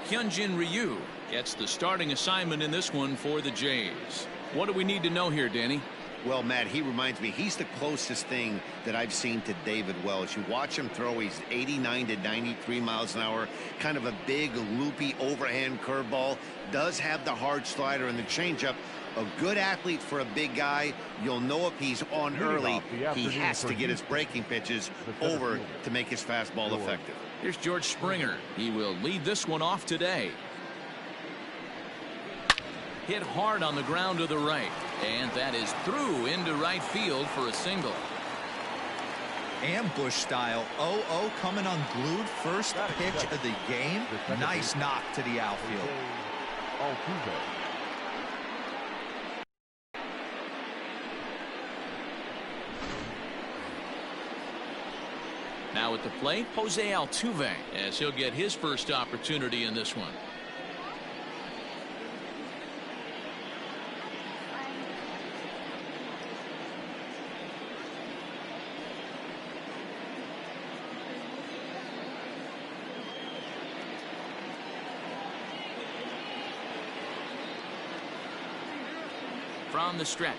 Hyunjin Ryu gets the starting assignment in this one for the Jays. What do we need to know here, Danny? Well, Matt, he reminds me, he's the closest thing that I've seen to David Wells. You watch him throw, he's 89 to 93 miles an hour, kind of a big, loopy, overhand curveball, does have the hard slider and the changeup. A good athlete for a big guy. You'll know if he's on early, he has to get his breaking pitches over to make his fastball effective. Here's George Springer. He will lead this one off today. Hit hard on the ground to the right, and that is through into right field for a single. Ambush style 0-0 coming unglued, first pitch of the game. Nice knock to the outfield. Now at the plate, Jose Altuve, as he'll get his first opportunity in this one. From the stretch.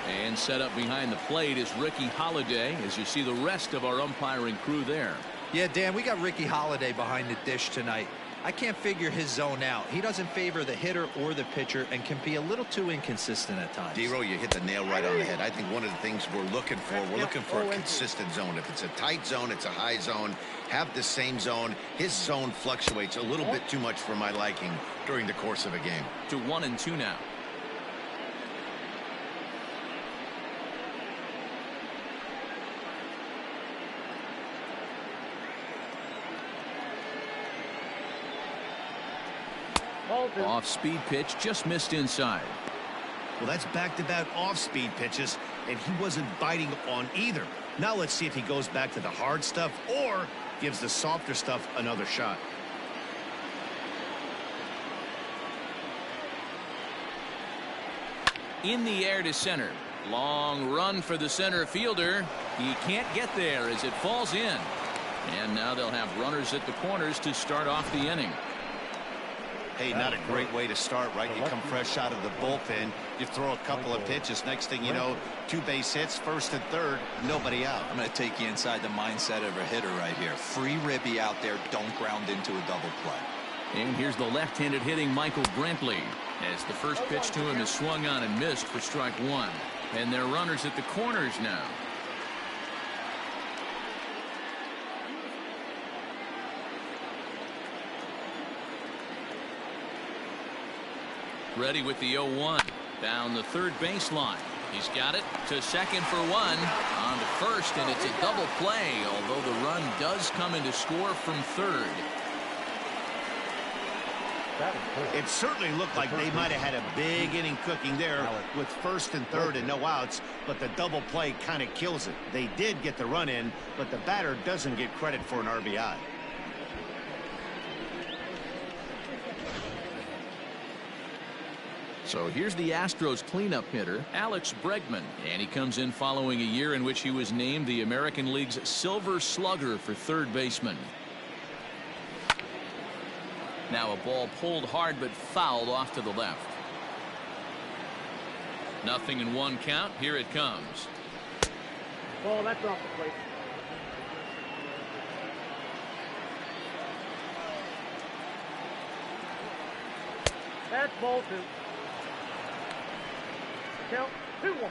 And set up behind the plate is Ricky Holiday, as you see the rest of our umpiring crew there. Yeah, Dan, we got Ricky Holiday behind the dish tonight. I can't figure his zone out. He doesn't favor the hitter or the pitcher and can be a little too inconsistent at times. D-Row, you hit the nail right on the head. I think one of the things we're looking for a consistent zone. If it's a tight zone, it's a high zone. Have the same zone. His zone fluctuates a little bit too much for my liking during the course of a game. To 1-2 now. Off-speed pitch just missed inside. Well, that's back-to-back off-speed pitches, and he wasn't biting on either. Now let's see if he goes back to the hard stuff or gives the softer stuff another shot. In the air to center. Long run for the center fielder. He can't get there as it falls in. And now they'll have runners at the corners to start off the inning. Hey, not a great way to start, right? You come fresh out of the bullpen, you throw a couple of pitches, next thing you know, 2 base hits, first and third, nobody out. I'm going to take you inside the mindset of a hitter right here. Free ribby out there, don't ground into a double play. And here's the left-handed hitting Michael Brantley, as the first pitch to him is swung on and missed for strike one. And they're runners at the corners now. Ready with the 0-1 down the third baseline. He's got it to second for one, on to first, and it's a double play, although the run does come in to score from third. It certainly looked like they might have had a big inning cooking there with first and third and no outs, but the double play kind of kills it. They did get the run in, but the batter doesn't get credit for an RBI. So here's the Astros cleanup hitter, Alex Bregman, and he comes in following a year in which he was named the American League's Silver Slugger for third baseman. Now a ball pulled hard but fouled off to the left. 0-1 count. Here it comes. Ball, that's off the plate. That's ball 2. Count 2-1.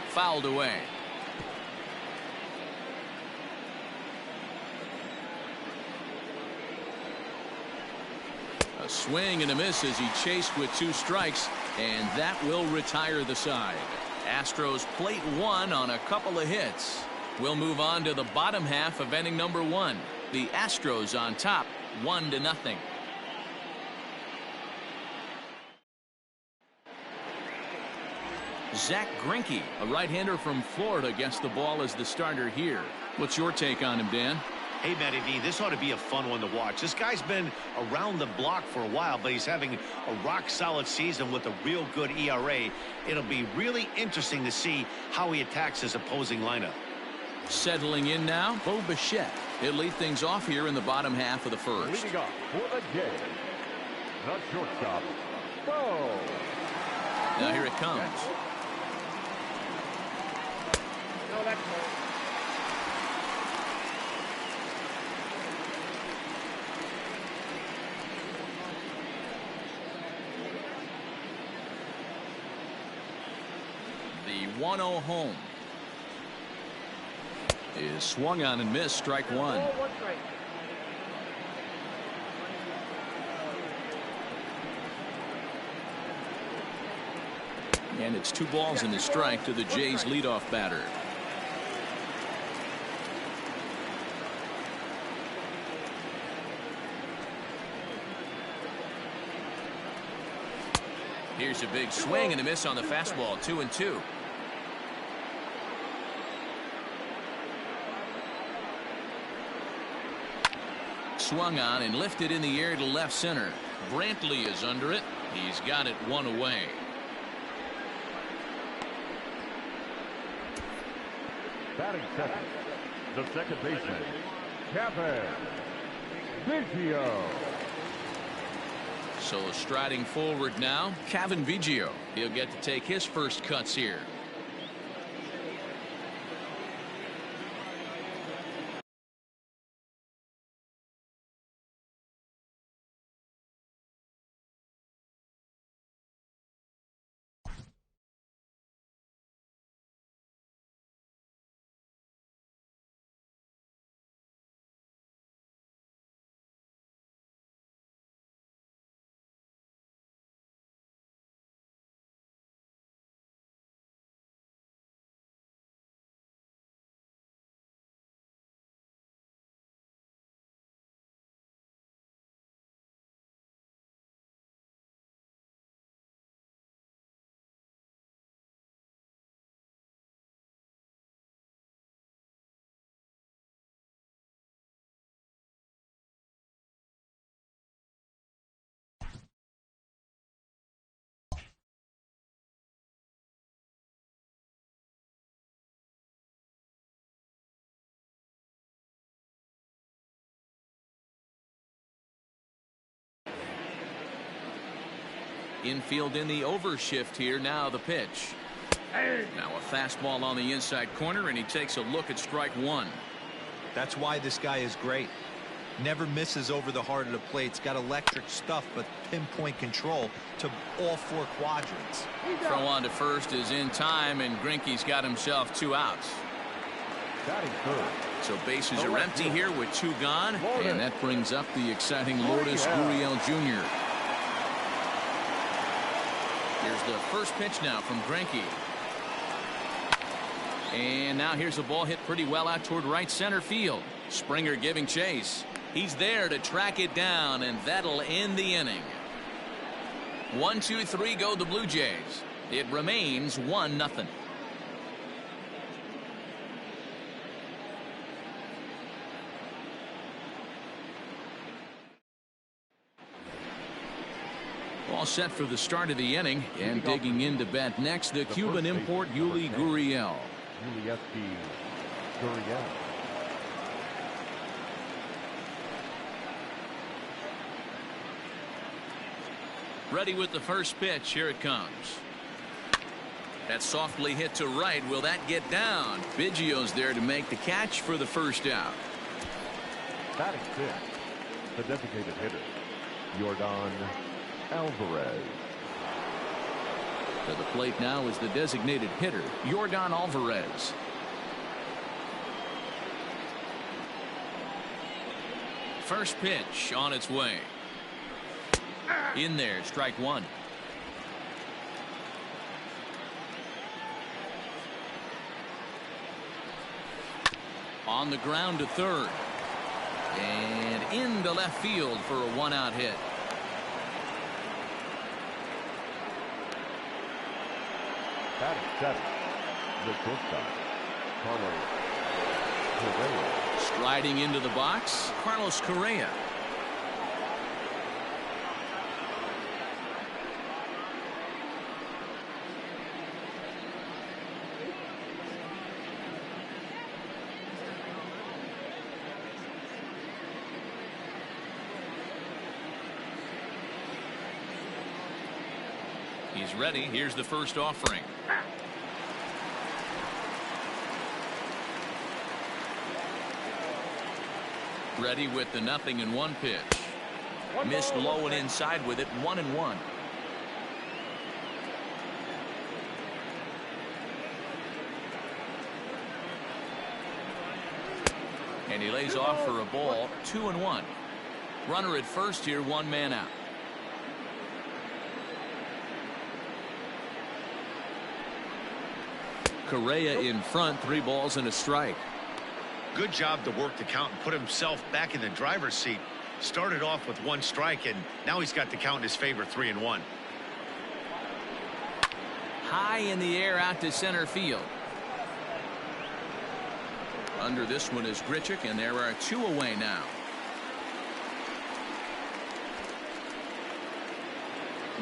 Fouled away. A swing and a miss as he chased with 2 strikes, and that will retire the side. Astros plate 1 on a couple of hits. We'll move on to the bottom half of inning number 1. The Astros on top, 1-0. Zach Greinke, a right-hander from Florida, gets the ball as the starter here. What's your take on him, Dan? Hey, Matty V, this ought to be a fun one to watch. This guy's been around the block for a while, but he's having a rock-solid season with a real good ERA. It'll be really interesting to see how he attacks his opposing lineup. Settling in now, Bo Bichette. He'll lead things off here in the bottom half of the first. Leading off for the game, the shortstop, Bo. Now here it comes. No, that's no. The 1-0 home is swung on and missed. Strike one. Ball, one strike. And it's 2 balls and a strike to the Jays leadoff batter. Here's a big swing and a miss on the fastball. 2-2. Swung on and lifted in the air to left center. Brantley is under it. He's got it 1 away. Batting second, the second baseman, Kevin Biggio. So striding forward now, Kevin Biggio. He'll get to take his first cuts here. Infield in the overshift here. Now the pitch. Now a fastball on the inside corner, and he takes a look at strike one. That's why this guy is great. Never misses over the heart of the plate. It's got electric stuff, but pinpoint control to all 4 quadrants. Throw on to first is in time, and Greinke's got himself 2 outs. Batting third, So bases are empty here with 2 gone, and that brings up the exciting Lourdes Gurriel Jr. Here's the first pitch now from Greinke. And now here's a ball hit pretty well out toward right center field. Springer giving chase. He's there to track it down, and that'll end the inning. 1, 2, 3 go the Blue Jays. It remains 1-0. All set for the start of the inning, and digging in to bat next, the Cuban import Yuli Gurriel. Gurriel. Ready with the first pitch. Here it comes. That's softly hit to right. Will that get down? Biggio's there to make the catch for the first out. Batting fifth, the designated hitter, Yordan Alvarez. To the plate now is the designated hitter, Yordan Alvarez. First pitch on its way. In there, strike one. On the ground to third. And into left field for a 1-out hit. Batting seventh, the shortstop, Carlos Correa. Striding into the box, Carlos Correa. He's ready. Here's the first offering. Ready with the 0-1 pitch. Missed low and inside with it. 1-1. And he lays off for a ball. 2-1. Runner at first here. One man out. Correa in front. 3 balls and a strike. Good job to work the count and put himself back in the driver's seat. Started off with 1 strike, and now he's got the count in his favor. 3-1. High in the air out to center field. Under this one is Grichuk, and there are 2 away now.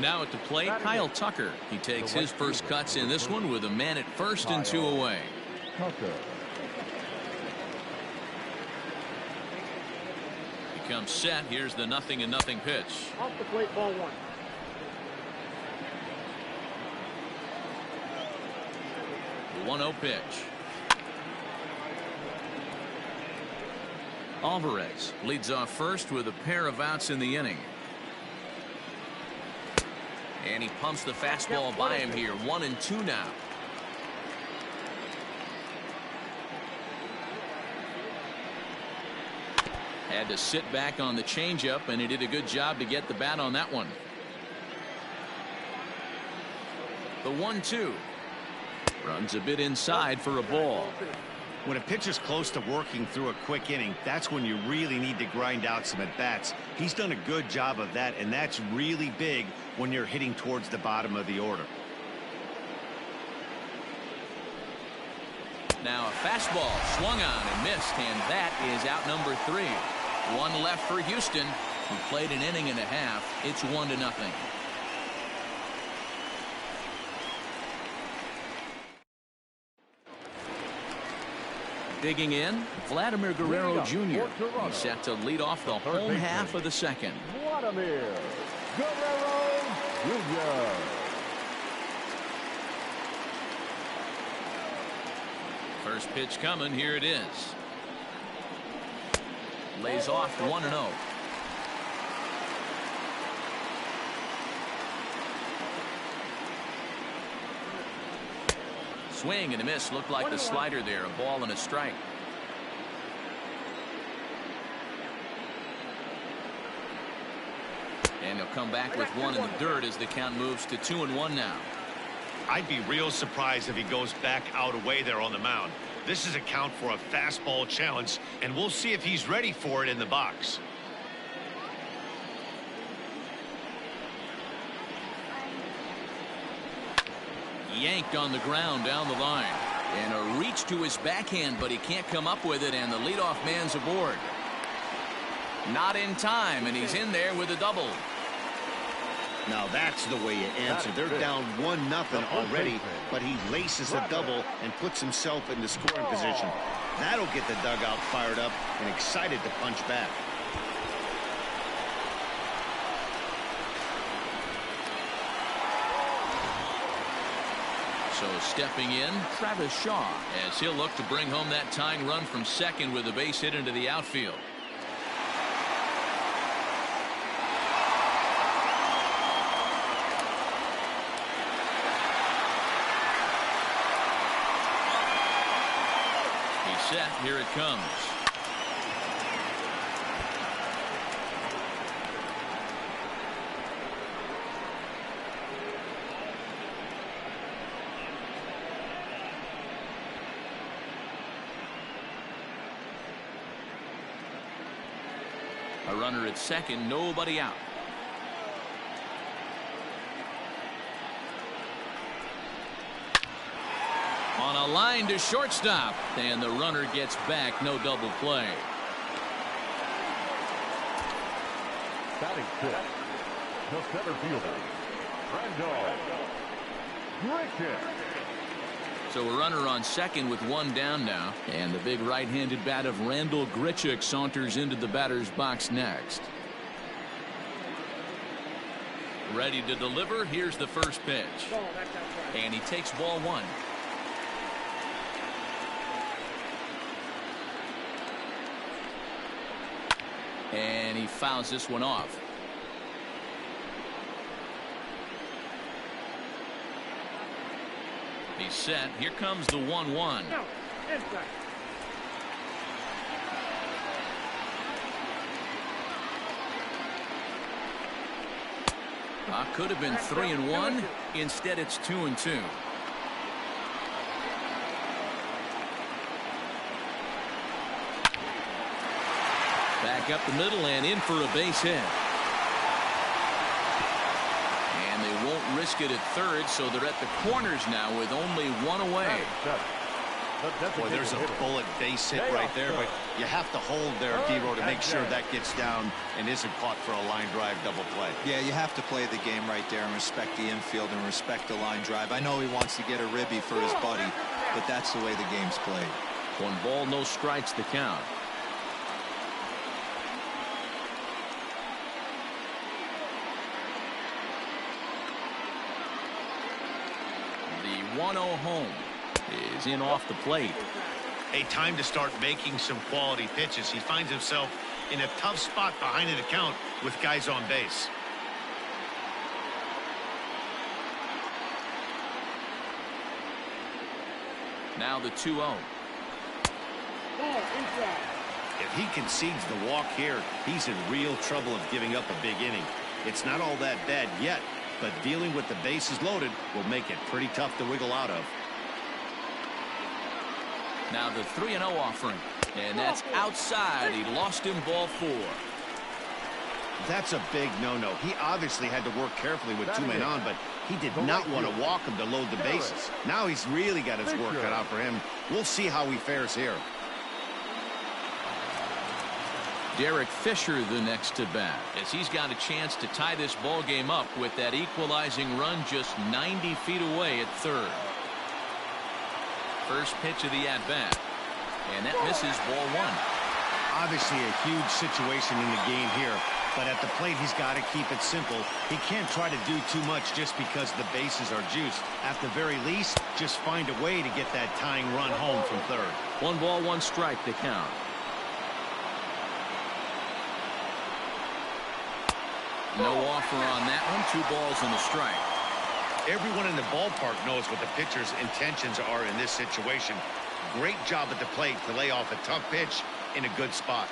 Now at the plate, Kyle Tucker. He takes his first cuts in this one with a man at first and 2 away. Tucker. He comes set. Here's the 0-0 pitch. Off the plate, ball 1. The 1-0 pitch. Alvarez leads off first with a pair of outs in the inning. And he pumps the fastball by him here. 1-2 now. Had to sit back on the changeup, and he did a good job to get the bat on that one. The 1-2. Runs a bit inside for a ball. When a pitcher's close to working through a quick inning, that's when you really need to grind out some at-bats. He's done a good job of that, and that's really big when you're hitting towards the bottom of the order. Now a fastball swung on and missed, and that is out number 3. 1 left for Houston, who played an inning and a half. It's 1-0. Digging in, Vladimir Guerrero Jr. He's set to lead off the home half of the second. Vladimir Guerrero Jr. First pitch coming. Here it is. Lays off 1-0. Swing and a miss. Looked like the slider there. A ball and a strike. And he'll come back with 1 in the dirt as the count moves to 2-1 now. I'd be real surprised if he goes back out away there on the mound. This is a count for a fastball challenge, and we'll see if he's ready for it in the box. Yanked on the ground down the line. And a reach to his backhand, but he can't come up with it, and the leadoff man's aboard. Not in time, and he's in there with a double. Now that's the way you answer. They're down 1-0 already, but he laces a double and puts himself in the scoring position. That'll get the dugout fired up and excited to punch back. So stepping in, Travis Shaw, as he'll look to bring home that tying run from second with a base hit into the outfield. He's set. Here it comes. A runner at second, nobody out. On a line to shortstop, and the runner gets back. No double play. Batting fifth, the center fielder, Grichuk. So a runner on second with one down now. And the big right-handed bat of Randall Grichuk saunters into the batter's box next. Ready to deliver. Here's the first pitch. And he takes ball one. And he fouls this one off. He's set. Here comes the 1-1. No, inside. Could have been 3-1. Instead, it's 2-2. Back up the middle and in for a base hit. And they won't risk it at third, so they're at the corners now with only one away. Boy, there's a bullet base hit right there, but you have to hold there, D-Row, to make sure that gets down and isn't caught for a line drive double play. Yeah, you have to play the game right there and respect the infield and respect the line drive. I know he wants to get a ribby for his buddy, but that's the way the game's played. 1 ball, no strikes the count. The 1-0 home is in off the plate. A time to start making some quality pitches. He finds himself in a tough spot behind an account with guys on base. Now the 2-0. Ball inside. If he concedes the walk here, he's in real trouble of giving up a big inning. It's not all that bad yet, but dealing with the bases loaded will make it pretty tough to wiggle out of. Now the 3-0 offering, and that's outside. He lost him ball 4. That's a big no-no. He obviously had to work carefully with 2 men on, but he did not want to walk him to load the bases. Now he's really got his work cut out for him. We'll see how he fares here. Derek Fisher the next to bat, as he's got a chance to tie this ball game up with that equalizing run just 90 feet away at third. First pitch of the at-bat, and that misses ball 1. Obviously a huge situation in the game here, but at the plate he's got to keep it simple. He can't try to do too much just because the bases are juiced. At the very least, just find a way to get that tying run home from third. 1 ball, 1 strike to count. No offer on that one. 2 balls and a strike. Everyone in the ballpark knows what the pitcher's intentions are in this situation. Great job at the plate to lay off a tough pitch in a good spot.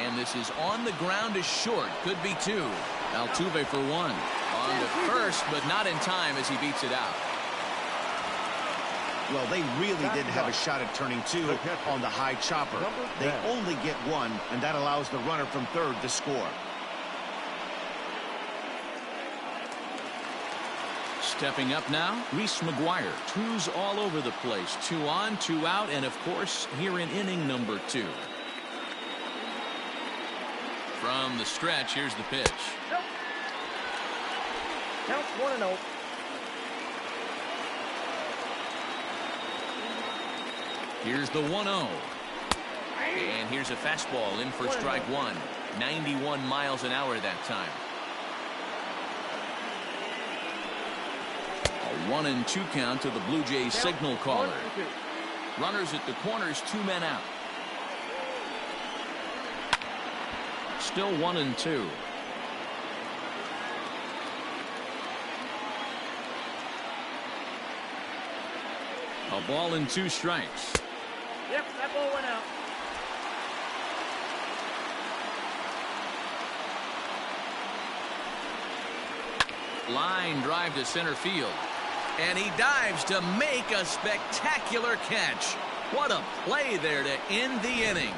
And this is on the ground to short. Could be 2. Altuve for 1. On to first, but not in time as he beats it out. Well, they really didn't have a shot at turning 2 on the high chopper. They only get 1, and that allows the runner from third to score. Stepping up now, Reese McGuire. 2s all over the place. 2 on, 2 out, and of course, here in inning number 2. From the stretch, here's the pitch. Nope. Counts 1-0. Here's the 1-0. And here's a fastball in for strike 1. 91 miles an hour that time. A 1-2 count to the Blue Jays signal caller. Runners at the corners, 2 men out. Still 1-2. A ball and 2 strikes. Yep, that ball went out. Line drive to center field. And he dives to make a spectacular catch. What a play there to end the inning.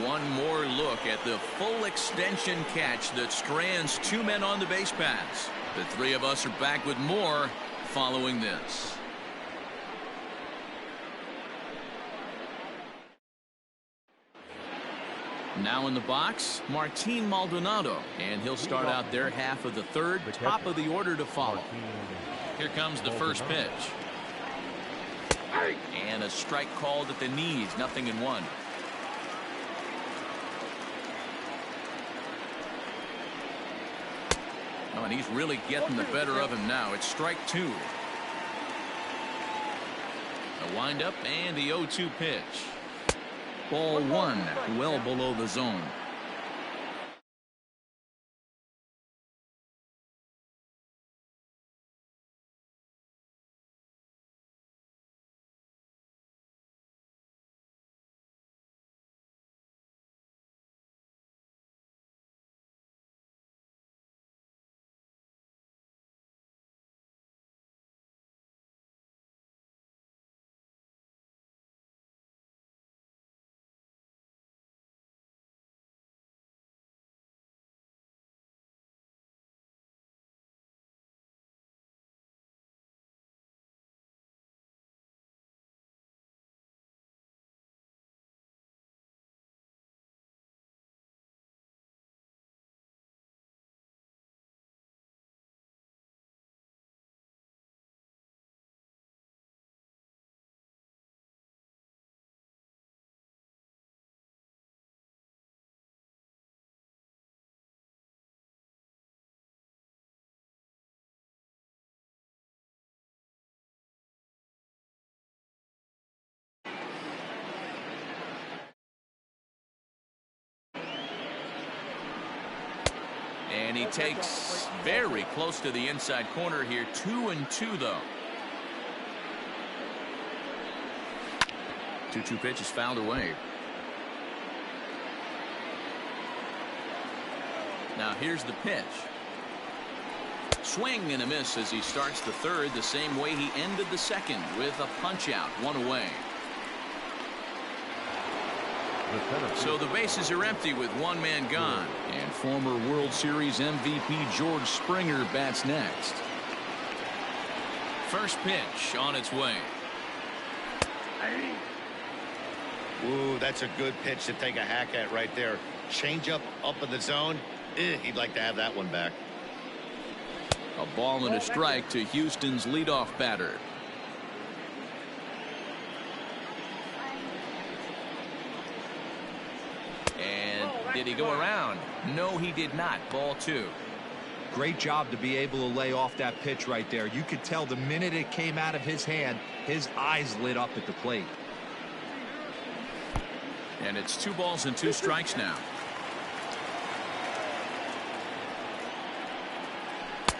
One more look at the full extension catch that strands 2 men on the base paths. The 3 of us are back with more following this. Now in the box, Martin Maldonado, and he'll start out their half of the third, top of the order to follow. Here comes the first pitch. And a strike called at the knees, 0-1. Oh, and he's really getting the better of him now. It's strike 2. A windup and the 0-2 pitch. Ball 1, well below the zone. And he takes very close to the inside corner here. 2-2 though. 2-2 pitch is fouled away. Now here's the pitch. Swing and a miss as he starts the third the same way he ended the second, with a punch out, 1 away. So the bases are empty with 1 man gone, and former World Series MVP George Springer bats next. First pitch on its way. Ooh, that's a good pitch to take a hack at right there. Change up in the zone. He'd like to have that one back. A ball and a strike to Houston's leadoff batter. Did he go around? No, he did not. Ball 2. Great job to be able to lay off that pitch right there. You could tell the minute it came out of his hand, his eyes lit up at the plate. And it's 2 balls and 2 strikes now.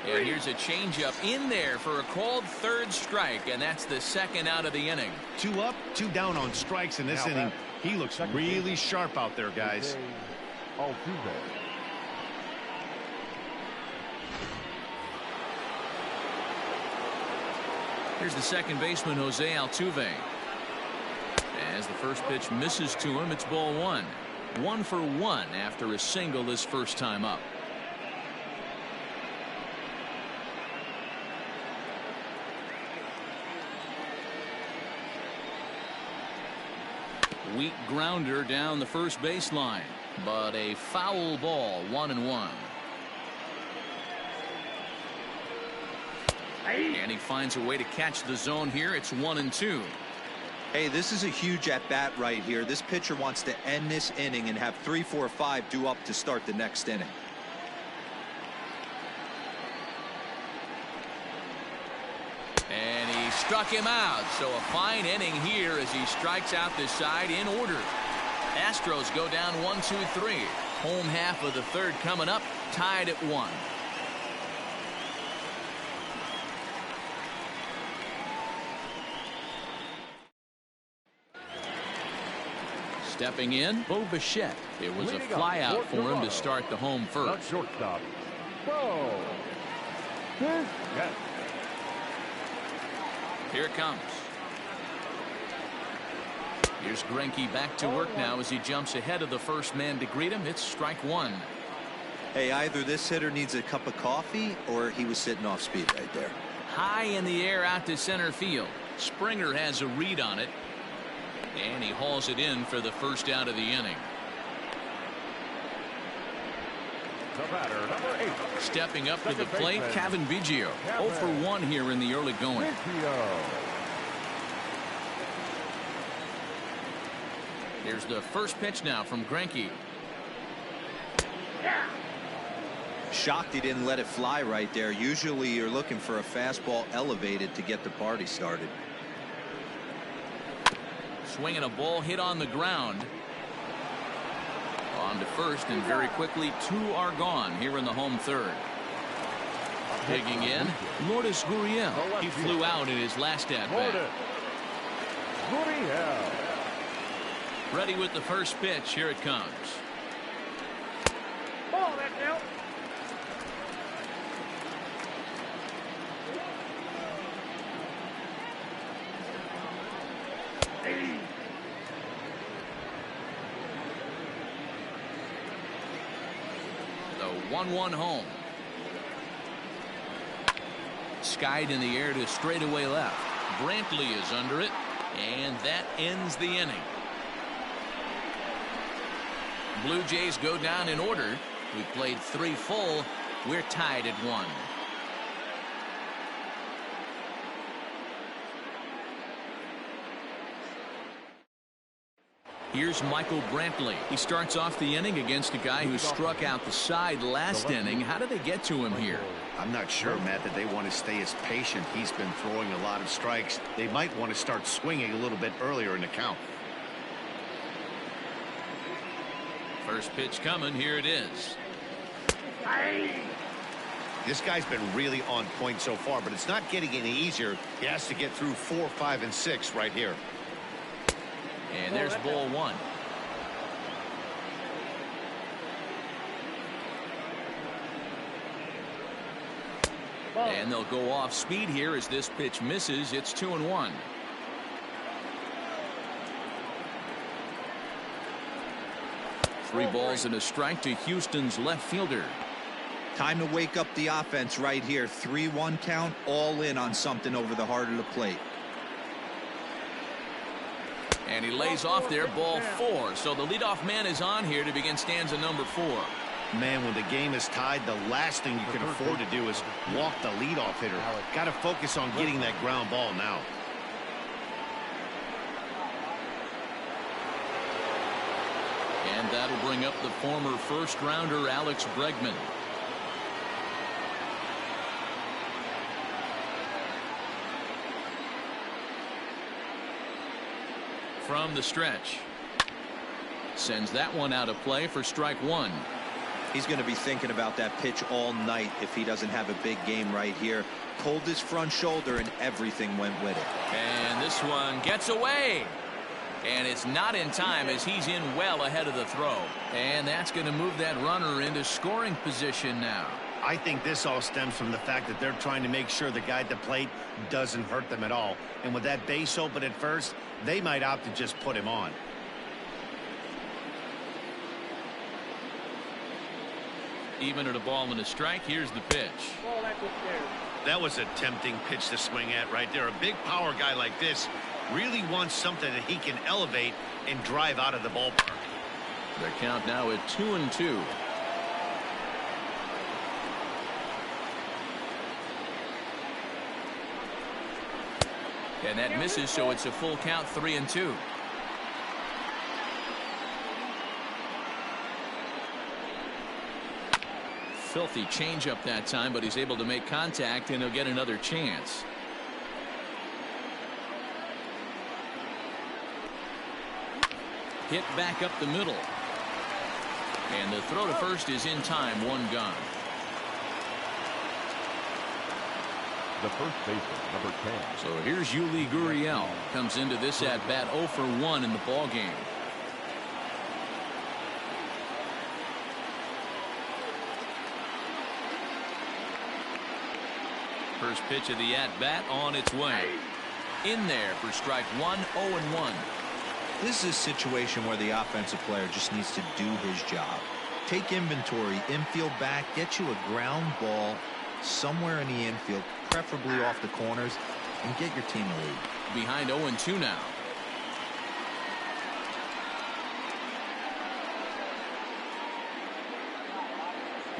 And here's a changeup in there for a called third strike, and that's the second out of the inning. 2 up, 2 down on strikes in this inning. He looks really sharp out there, guys. Here's the second baseman, Jose Altuve. As the first pitch misses to him, it's ball 1. 1 for 1 after a single his first time up. Weak grounder down the first baseline, but a foul ball, 1-1. And he finds a way to catch the zone here. It's 1-2. Hey, this is a huge at bat right here. This pitcher wants to end this inning and have 3, 4, 5 due up to start the next inning. And he struck him out. So a fine inning here as he strikes out this side in order. Astros go down 1-2-3. Home half of the third coming up, tied at 1. Stepping in, Bo Bichette. It was a fly out for him to start the home first. Shortstop. Bo. Yes. Here it comes. Here's Greinke back to work now as he jumps ahead of the first man to greet him. It's strike one. Hey, either this hitter needs a cup of coffee or he was sitting off speed right there. High in the air out to center field. Springer has a read on it, and he hauls it in for the first out of the inning. The batter, number 8. Stepping up to the Second plate, baseman, Kevin Biggio. 0 for 1 here in the early going. Biggio. Here's the first pitch now from Greinke. Shocked he didn't let it fly right there. Usually you're looking for a fastball elevated to get the party started. Swinging a ball hit on the ground. On to first, and very quickly 2 are gone here in the home third. Digging in, Lourdes Gurriel. He flew out in his last at-bat. Gurriel. Ready with the first pitch. Here it comes. Ball, that's out. The 1-1 home. Skied in the air to straightaway left. Brantley is under it, and that ends the inning. Blue Jays go down in order. We played 3 full. We're tied at 1. Here's Michael Brantley. He starts off the inning against a guy who struck out the side last inning. How did they get to him here? I'm not sure, Matt, that they want to stay as patient. He's been throwing a lot of strikes. They might want to start swinging a little bit earlier in the count. First pitch coming. Here it is. This guy's been really on point so far, but it's not getting any easier. He has to get through 4, 5, and 6 right here. And there's ball 1. And they'll go off speed here as this pitch misses. It's 2-1. Three balls and a strike to Houston's left fielder. Time to wake up the offense right here. 3-1 count, all in on something over the heart of the plate. And he lays off there, ball 4. So the leadoff man is on here to begin stanza number 4. Man, when the game is tied, the last thing you can afford to do is walk the leadoff hitter. Got to focus on getting that ground ball now. And that'll bring up the former first-rounder Alex Bregman. From the stretch. Sends that one out of play for strike 1. He's going to be thinking about that pitch all night if he doesn't have a big game right here. Pulled his front shoulder and everything went with it. And this one gets away. And it's not in time as he's in well ahead of the throw. And that's going to move that runner into scoring position now. I think this all stems from the fact that they're trying to make sure the guy at the plate doesn't hurt them at all. And with that base open at first, they might opt to just put him on. Even at a ball and a strike, here's the pitch. Ball, that's upstairs. That was a tempting pitch to swing at right there. A big power guy like this really wants something that he can elevate and drive out of the ballpark. The count now at 2-2. And that misses, so it's a full count, 3-2. Filthy changeup that time, but he's able to make contact, and he'll get another chance. Hit back up the middle. And the throw to first is in time, 1 gone. The first baseman, number 10. So here's Yuli Gurriel. Comes into this at bat 0 for 1 in the ball game. First pitch of the at bat on its way. In there for strike 1, 0-1. This is a situation where the offensive player just needs to do his job. Take inventory, infield back, get you a ground ball somewhere in the infield, preferably off the corners, and get your team a lead. Behind 0-2 now.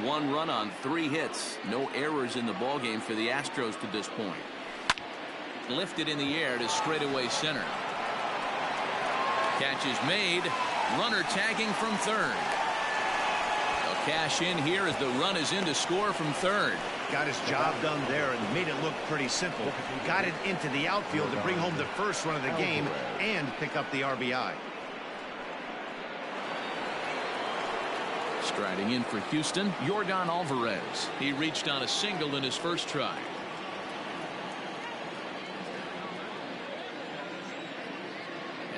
One run on 3 hits. No errors in the ballgame for the Astros to this point. Lifted in the air to straightaway center. Catch is made. Runner tagging from third. They'll cash in here as the run is in to score from third. Got his job done there and made it look pretty simple. Got it into the outfield to bring home the first run of the game and pick up the RBI. Striding in for Houston, Yordan Alvarez. He reached on a single in his first try.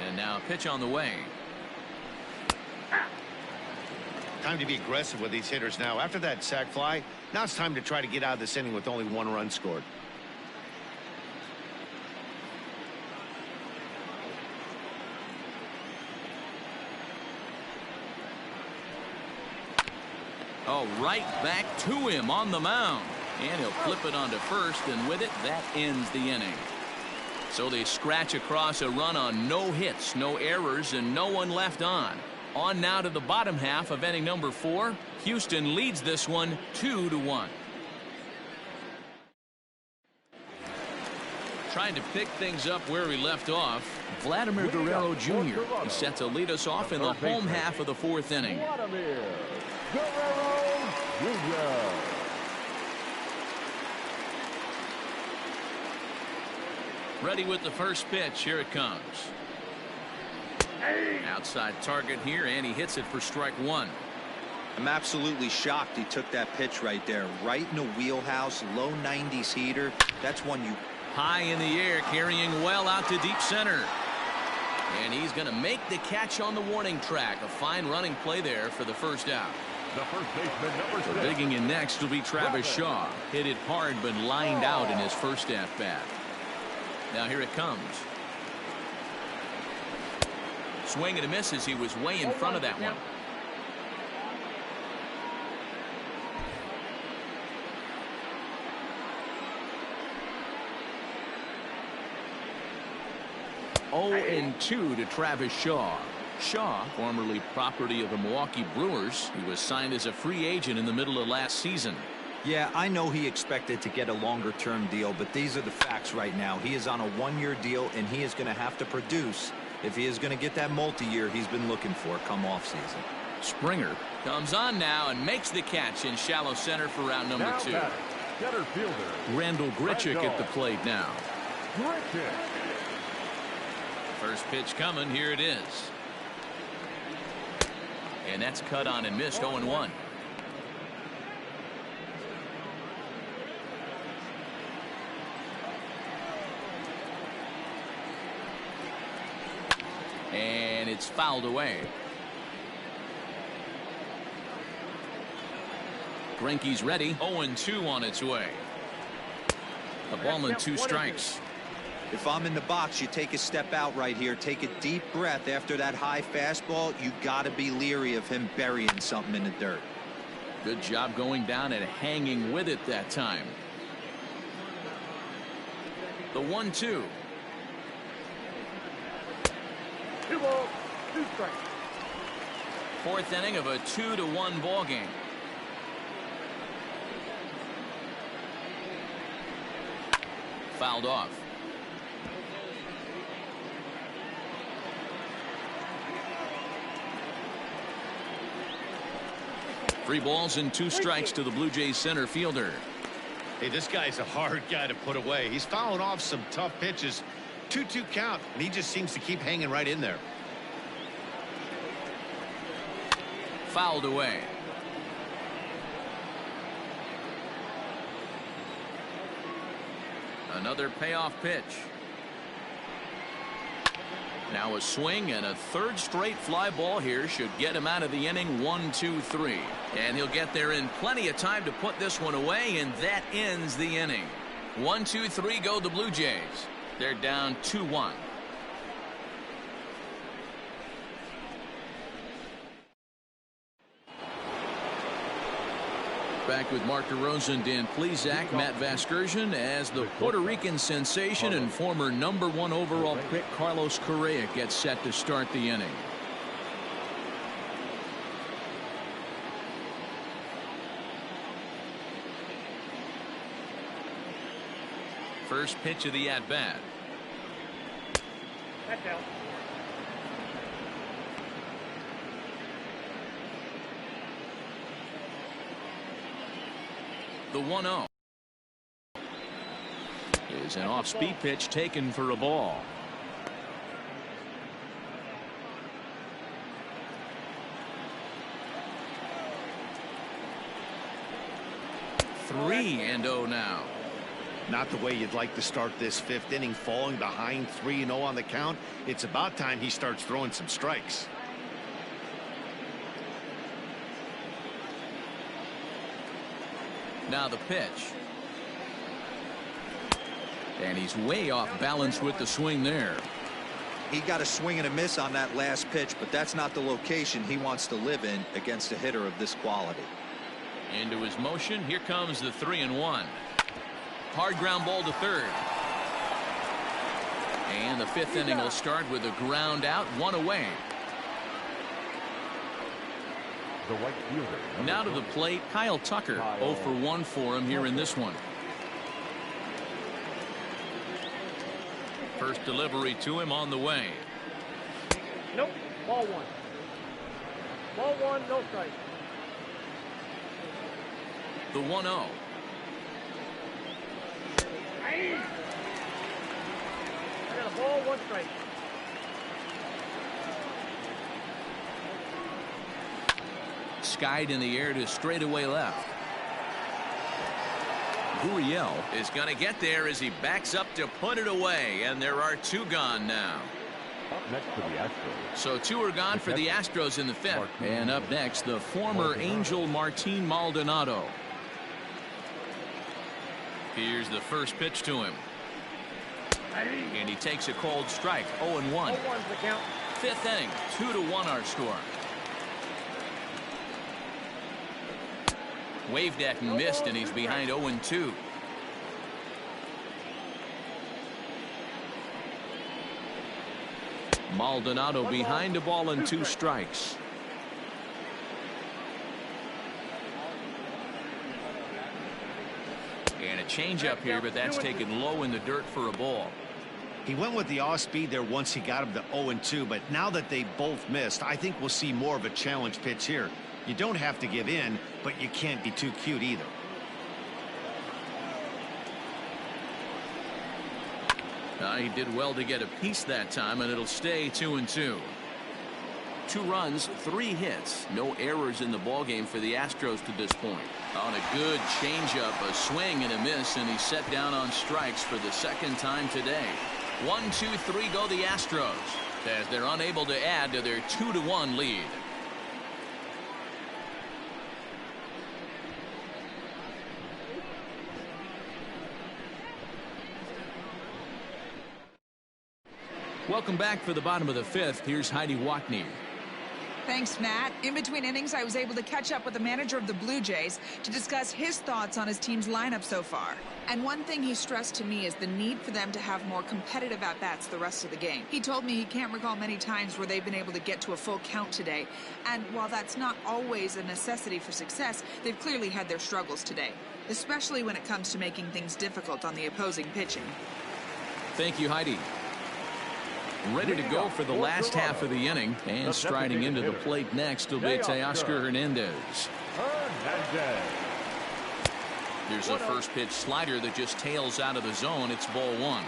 And now a pitch on the way. Time to be aggressive with these hitters now. After that sac fly, now it's time to try to get out of this inning with only 1 run scored. Oh, right back to him on the mound. And he'll flip it onto first, and with it, that ends the inning. So they scratch across a run on no hits, no errors, and no one left on. On now to the bottom half of inning number 4. Houston leads this one 2-1. Trying to pick things up where he left off, Vladimir Guerrero Jr. is set to lead us off in the home half of the 4th inning. Vladimir Guerrero Jr. Ready with the first pitch. Here it comes. Outside target here, and he hits it for strike 1. I'm absolutely shocked he took that pitch right there. Right in the wheelhouse, low 90s heater. That's one you... High in the air, carrying well out to deep center. And he's going to make the catch on the warning track. A fine running play there for the first out. The first baseman, number 6. Digging in next will be Travis Shaw. Hit it hard but lined out in his first at-bat. Now here it comes. Swing and a miss as he was way in front of that one. Oh, and 2 to Travis Shaw. Shaw, formerly property of the Milwaukee Brewers. He was signed as a free agent in the middle of last season. Yeah, I know he expected to get a longer-term deal, but these are the facts right now. He is on a 1-year deal, and he is going to have to produce if he is going to get that multi-year he's been looking for come off-season. Springer comes on now and makes the catch in shallow center for round number 2. Center fielder Randall Grichuk at the plate now. Grichuk. First pitch coming. Here it is. And that's cut on and missed. 0-1. And it's fouled away. Greinke's ready. 0-2 on its way. A ball and 2 strikes. If I'm in the box, you take a step out right here. Take a deep breath after that high fastball. You got to be leery of him burying something in the dirt. Good job going down and hanging with it that time. The 1-2. 2 balls, 2 strikes. 4th inning of a 2-1 ball game. Fouled off. Three balls and 2 strikes to the Blue Jays center fielder. Hey, this guy's a hard guy to put away. He's fouling off some tough pitches. 2-2 count, and he just seems to keep hanging right in there. Fouled away. Another payoff pitch. Now a swing and a 3rd straight fly ball here should get him out of the inning. 1-2-3, and he'll get there in plenty of time to put this one away, and that ends the inning. 1-2-3 go the Blue Jays. They're down 2-1. Back with Mark DeRosa, Dan Plesac, Matt Vasgersian, as the Puerto Rican sensation and former #1 overall pick Carlos Correa gets set to start the inning. First pitch of the at-bat. That's out. The 1-0 is an off-speed pitch taken for a ball. Three and 0 now. Not the way you'd like to start this 5th inning, falling behind 3-0 on the count. It's about time he starts throwing some strikes. Now the pitch. And he's way off balance with the swing there. He got a swing and a miss on that last pitch, but that's not the location he wants to live in against a hitter of this quality. Into his motion. Here comes the 3-1. Hard ground ball to third. And the 5th inning will start with a ground out, 1 away. The right fielder. Now to the plate, Kyle Tucker. 0 for 1 for him here in this one. First delivery to him on the way. Nope. Ball 1. Ball 1, no strike. The 1-0. I got a ball, 1 strike. Skied in the air to straightaway left. Gurriel is going to get there as he backs up to put it away, and there are 2 gone now. Up next for the Astros. So 2 are gone for the Astros in the 5th. And up next, the former Angel Martin Maldonado. Here's the first pitch to him. And he takes a cold strike. 0-1. 0-1's the count. 5th inning, 2-1 our score. Waved at and missed, and he's behind 0-2. Maldonado behind a ball and 2 strikes. And a changeup here, but that's taken low in the dirt for a ball. He went with the off speed there once he got him to 0-2, but now that they both missed, I think we'll see more of a challenge pitch here. You don't have to give in, but you can't be too cute either. He did well to get a piece that time, and it'll stay 2-2. 2 runs, 3 hits, no errors in the ballgame for the Astros to this point. On a good changeup, a swing and a miss, and he's set down on strikes for the 2nd time today. 1, 2, 3 go the Astros as they're unable to add to their 2-1 lead. Welcome back for the bottom of the 5th. Here's Heidi Watney. Thanks, Matt. In between innings, I was able to catch up with the manager of the Blue Jays to discuss his thoughts on his team's lineup so far. And one thing he stressed to me is the need for them to have more competitive at-bats the rest of the game. He told me he can't recall many times where they've been able to get to a full count today. And while that's not always a necessity for success, they've clearly had their struggles today, especially when it comes to making things difficult on the opposing pitching. Thank you, Heidi. Ready to go for the last half of the inning, and striding into the plate next will be Teoscar Hernandez. There's a first pitch slider that just tails out of the zone. It's ball 1.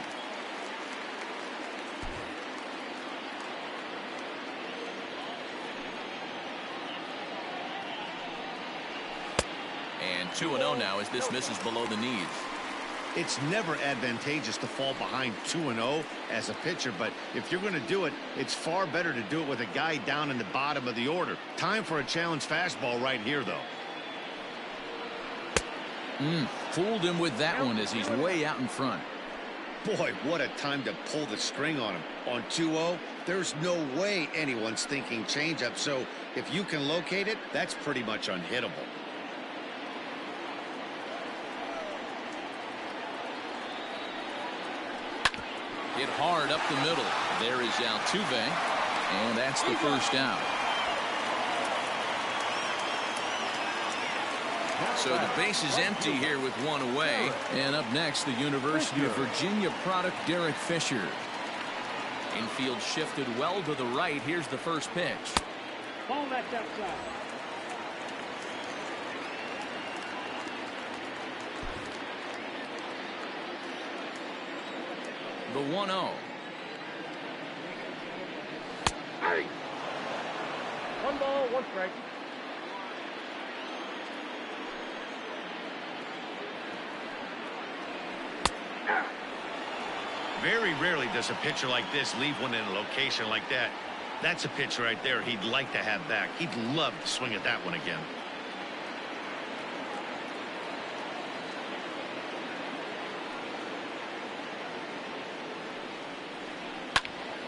And 2-0 now as this misses below the knees. It's never advantageous to fall behind 2-0 as a pitcher, but if you're going to do it, it's far better to do it with a guy down in the bottom of the order. Time for a challenge fastball right here, though. Fooled him with that one as he's way out in front. Boy, what a time to pull the string on him. On 2-0, there's no way anyone's thinking changeup, so if you can locate it, that's pretty much unhittable. Hit hard up the middle. There is Altuve, and that's the first out. So the base is empty here with one away. And up next, the University of Virginia product, Derek Fisher. Infield shifted well to the right. Here's the first pitch. Ball that's outside. The 1-0. Hey. 1 ball, 1 strike. Very rarely does a pitcher like this leave one in a location like that. That's a pitch right there he'd like to have back. He'd love to swing at that one again.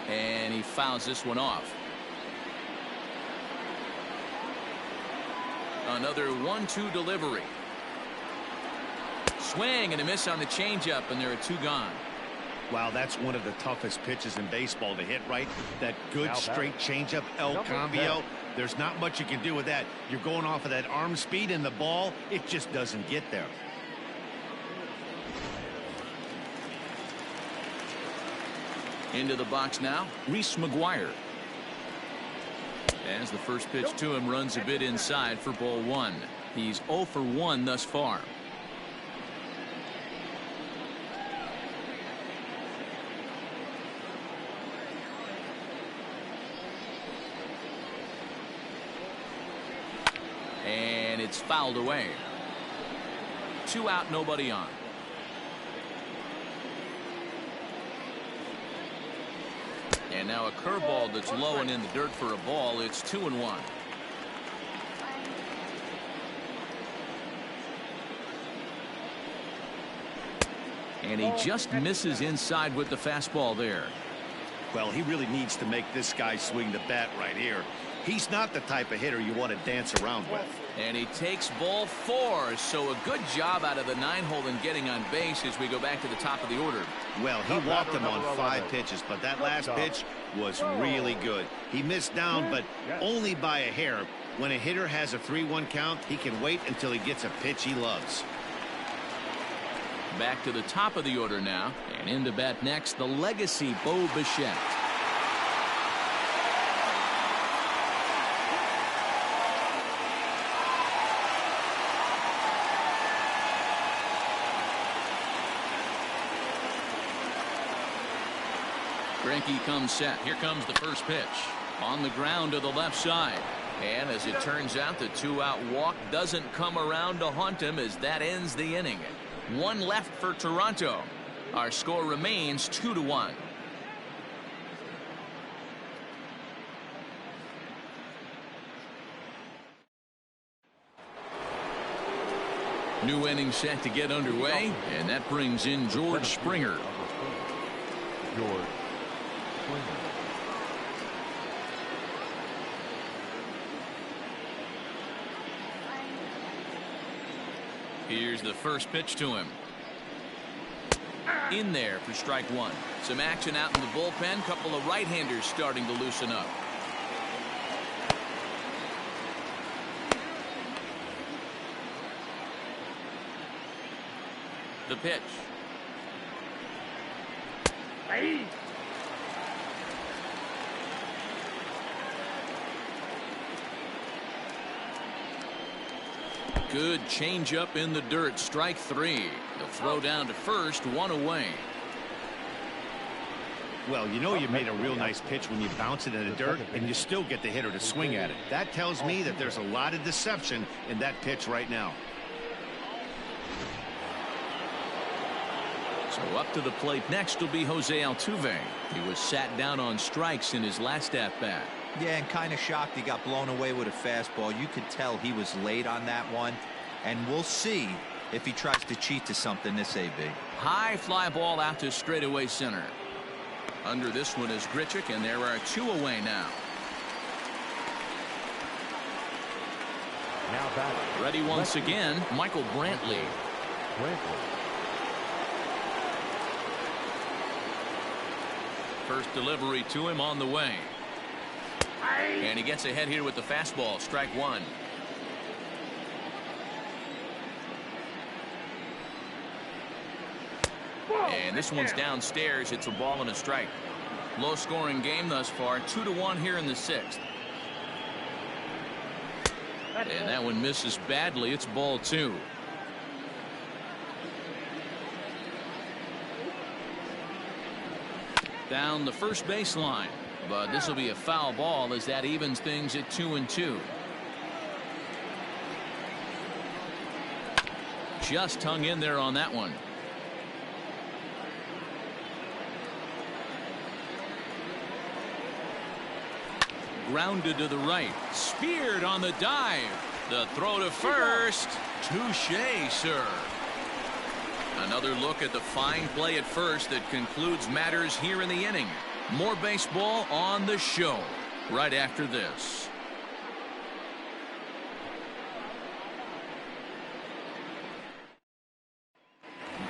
And he fouls this one off. Another 1-2 delivery. Swing and a miss on the changeup, and there are 2 gone. Wow, that's one of the toughest pitches in baseball to hit, right? That good straight changeup, El Cambio. There's not much you can do with that. You're going off of that arm speed, and the ball, it just doesn't get there. Into the box now, Reese McGuire. As the first pitch to him runs a bit inside for ball 1. He's 0 for 1 thus far. And it's fouled away. 2 out, nobody on. And now a curveball that's low and in the dirt for a ball. It's 2-1. And he just misses inside with the fastball there. Well, he really needs to make this guy swing the bat right here. He's not the type of hitter you want to dance around with. And he takes ball 4. So a good job out of the 9-hole in getting on base as we go back to the top of the order. Well, he walked him on 5 pitches, but that last pitch was really good. He missed down, but only by a hair. When a hitter has a 3-1 count, he can wait until he gets a pitch he loves. Back to the top of the order now, and in to bat next, the legacy Bo Bichette. Greinke comes set. Here comes the first pitch. On the ground to the left side. And as it turns out, the 2-out walk doesn't come around to haunt him as that ends the inning. 1 left for Toronto. Our score remains 2-1. New inning set to get underway, and that brings in George Springer. George Springer. Here's the first pitch to him. In there for strike 1. Some action out in the bullpen. Couple of right-handers starting to loosen up. The pitch. Hey. Good changeup in the dirt. Strike 3. The throw down to first. 1 away. Well, you know you made a real nice pitch when you bounce it in the dirt and you still get the hitter to swing at it. That tells me that there's a lot of deception in that pitch right now. So up to the plate next will be Jose Altuve. He was sat down on strikes in his last at-bat. Yeah, and kind of shocked he got blown away with a fastball. You could tell he was late on that one. And we'll see if he tries to cheat to something this AB. High fly ball out to straightaway center. Under this one is Grichuk, and there are 2 away now. Now back. Ready once again, Michael Brantley. First delivery to him on the way. And he gets ahead here with the fastball. Strike one. And this one's downstairs. It's a ball and a strike. Low scoring game thus far. 2-1 here in the sixth. And that one misses badly. It's ball two. Down the first baseline. But this will be a foul ball as that evens things at 2-2. Just hung in there on that one. Grounded to the right. Speared on the dive. The throw to first. Touché, sir. Another look at the fine play at first that concludes matters here in the inning. More baseball on the show right after this.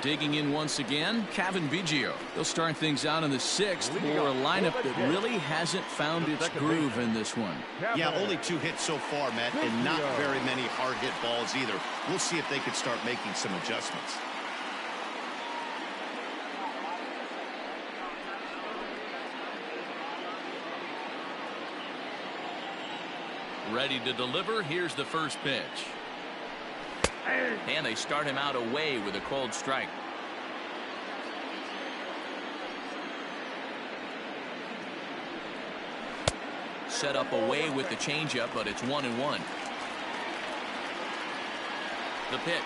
Digging in once again, Kevin Biggio. They'll start things out in the sixth for a lineup that really hasn't found its groove in this one. Yeah, only 2 hits so far, Matt, and not very many hard hit balls either. We'll see if they can start making some adjustments. Ready to deliver. Here's the first pitch. And they start him out away with a cold strike. Set up away with the changeup, but it's 1-1. The pitch.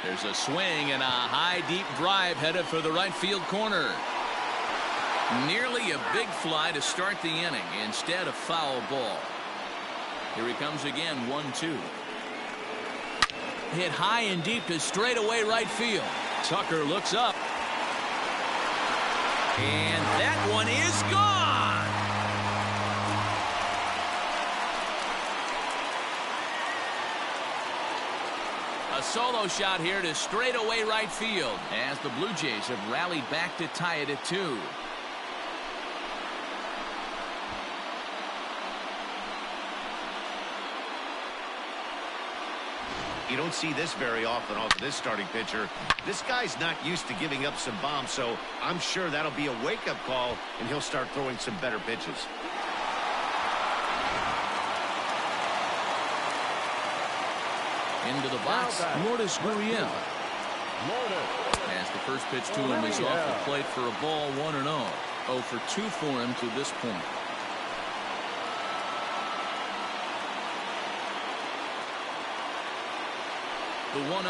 There's a swing and a high deep drive headed for the right field corner. Nearly a big fly to start the inning. Instead a foul ball. Here he comes again. 1-2. Hit high and deep to straightaway right field. Tucker looks up. And that one is gone. A solo shot here to straightaway right field as the Blue Jays have rallied back to tie it at 2. You don't see this very often off of this starting pitcher. This guy's not used to giving up some bombs, so I'm sure that'll be a wake-up call, and he'll start throwing some better pitches. Into the box, Lourdes Gurriel. As the first pitch to him is off the plate for a ball, 1-0. 0 for 2 for him to this point. The 1-0.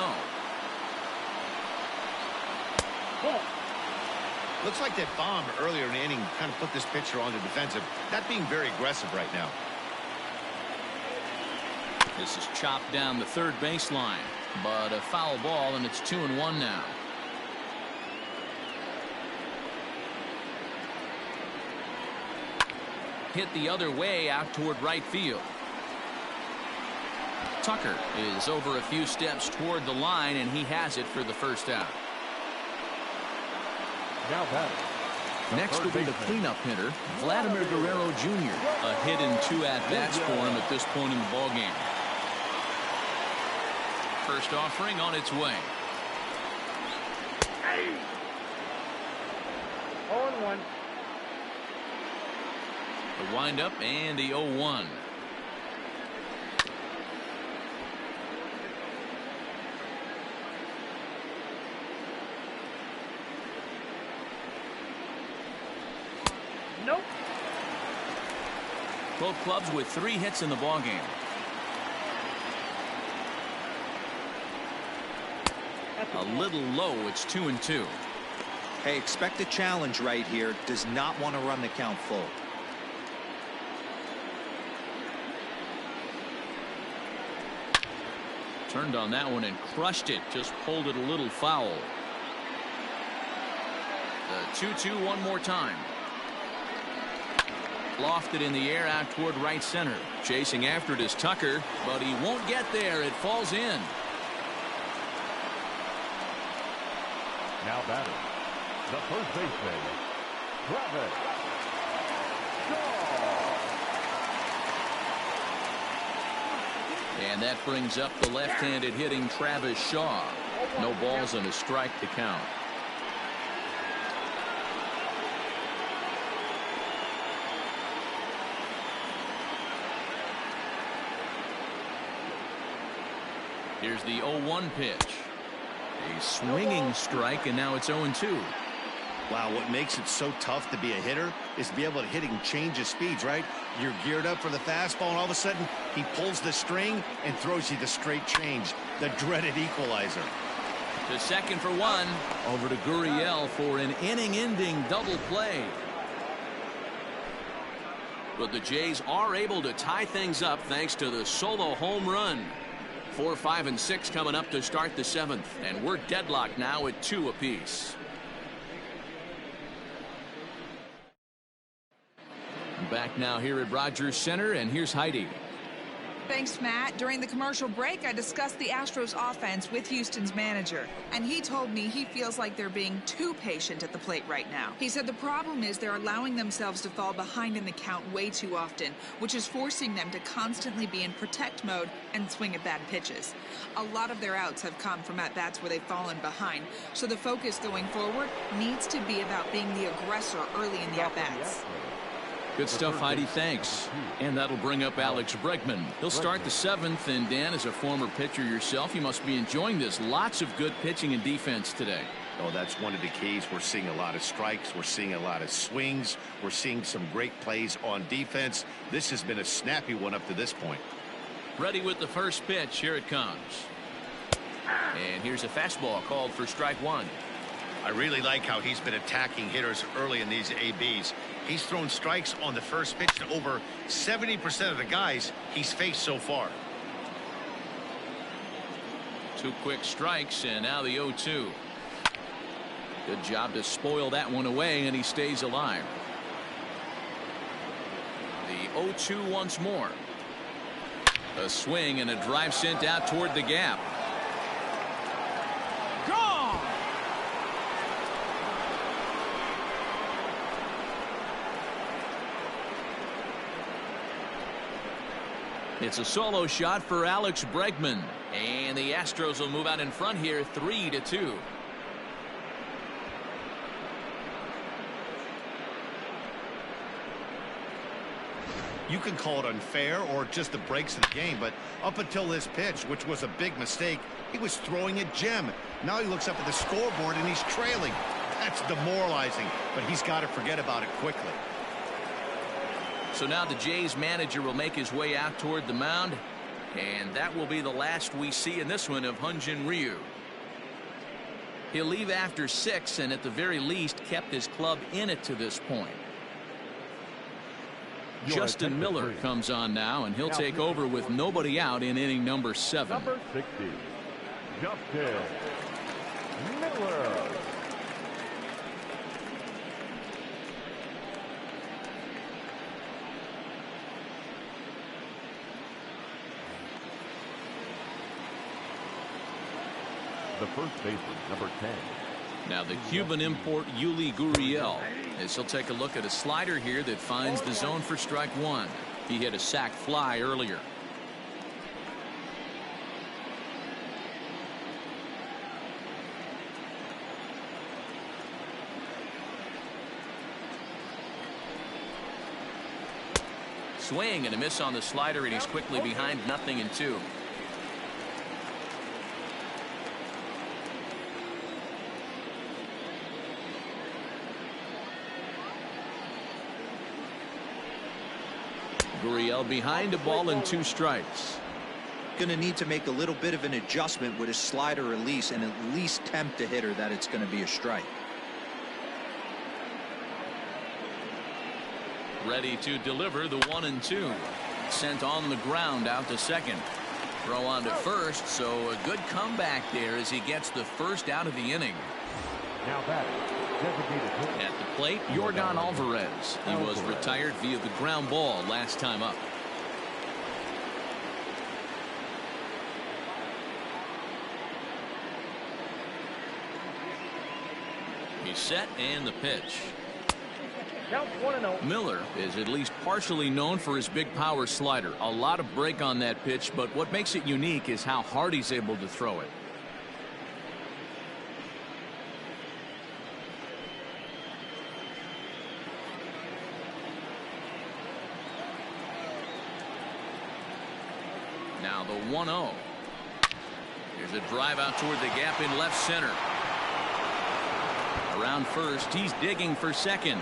Looks like that bomb earlier in the inning kind of put this pitcher on the defensive. Not being very aggressive right now. This is chopped down the third baseline, but a foul ball, and it's 2-1 now. Hit the other way out toward right field. Tucker is over a few steps toward the line, and he has it for the first out. Now batting. Next will be the cleanup hitter, Vladimir Guerrero Jr. A hit in 2 at-bats for him at this point in the ballgame. First offering on its way. 0-1. The windup and the 0-1. Nope. Both clubs with 3 hits in the ballgame. A little low. It's 2-2. Hey, expect a challenge right here. Does not want to run the count full. Turned on that one and crushed it. Just pulled it a little foul. The 2-2 one more time. Lofted in the air out toward right center. Chasing after it is Tucker, but he won't get there. It falls in. Now batting, the first baseman, Travis Shaw. And that brings up the left-handed hitting Travis Shaw. No balls and a strike to count. Here's the 0-1 pitch. A swinging strike, and now it's 0-2. Wow, what makes it so tough to be a hitter is to be able to hit and change his speeds, right? You're geared up for the fastball, and all of a sudden, he pulls the string and throws you the straight change, the dreaded equalizer. To second for one. Over to Gurriel for an inning-ending double play. But the Jays are able to tie things up thanks to the solo home run. 4, 5, and 6 coming up to start the 7th, and we're deadlocked now at 2 apiece. Back now here at Rogers Center, and here's Heidi. Thanks, Matt. During the commercial break, I discussed the Astros offense with Houston's manager, and he told me he feels like they're being too patient at the plate right now. He said the problem is they're allowing themselves to fall behind in the count way too often, which is forcing them to constantly be in protect mode and swing at bad pitches. A lot of their outs have come from at-bats where they've fallen behind, so the focus going forward needs to be about being the aggressor early in the at-bats. Good stuff, Heidi. Thanks. And that'll bring up Alex Bregman. He'll start the 7th, and Dan, as a former pitcher yourself, you must be enjoying this. Lots of good pitching and defense today. Oh, that's one of the keys. We're seeing a lot of strikes. We're seeing a lot of swings. We're seeing some great plays on defense. This has been a snappy one up to this point. Ready with the first pitch. Here it comes. And here's a fastball called for strike one. I really like how he's been attacking hitters early in these ABs. He's thrown strikes on the first pitch to over 70% of the guys he's faced so far. 2 quick strikes, and now the 0-2. Good job to spoil that one away, and he stays alive. The 0-2 once more. A swing and a drive sent out toward the gap. Gone! It's a solo shot for Alex Bregman, and the Astros will move out in front here 3-2. You can call it unfair or just the breaks of the game, but up until this pitch, which was a big mistake, he was throwing at Jim. Now he looks up at the scoreboard and he's trailing. That's demoralizing, but he's got to forget about it quickly. So now the Jays manager will make his way out toward the mound, and that will be the last we see in this one of Hyun-Jin Ryu. He'll leave after 6, and at the very least kept his club in it to this point. Justin Miller comes on now, and he'll take over with nobody out in inning number 7. Number 60, Justin Miller. The first baseman, number 10. Now the Cuban import Yuli Gurriel, as he'll take a look at a slider here that finds the zone for strike one. He hit a sac fly earlier. Swing and a miss on the slider, and he's quickly behind 0-2. Gurriel behind a ball and 2 strikes. Going to need to make a little bit of an adjustment with his slider release and at least tempt a hitter that it's going to be a strike. Ready to deliver the 1-2. Sent on the ground out to second. Throw on to first, so a good comeback there as he gets the first out of the inning. Now batting, designated hitter. At the plate, Yordan Alvarez. He was retired via the ground ball last time up. He's set, and the pitch. Count 1-0. Miller is at least partially known for his big power slider. A lot of break on that pitch, but what makes it unique is how hard he's able to throw it. Now the 1-0. Here's a drive out toward the gap in left center. Around first, he's digging for second.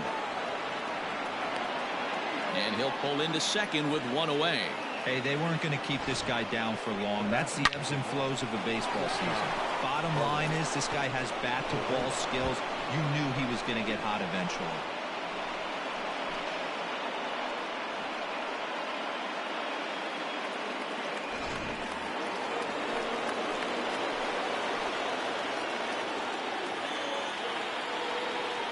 And he'll pull into second with one away. Hey, they weren't going to keep this guy down for long. That's the ebbs and flows of a baseball season. Bottom line is this guy has bat-to-ball skills. You knew he was going to get hot eventually.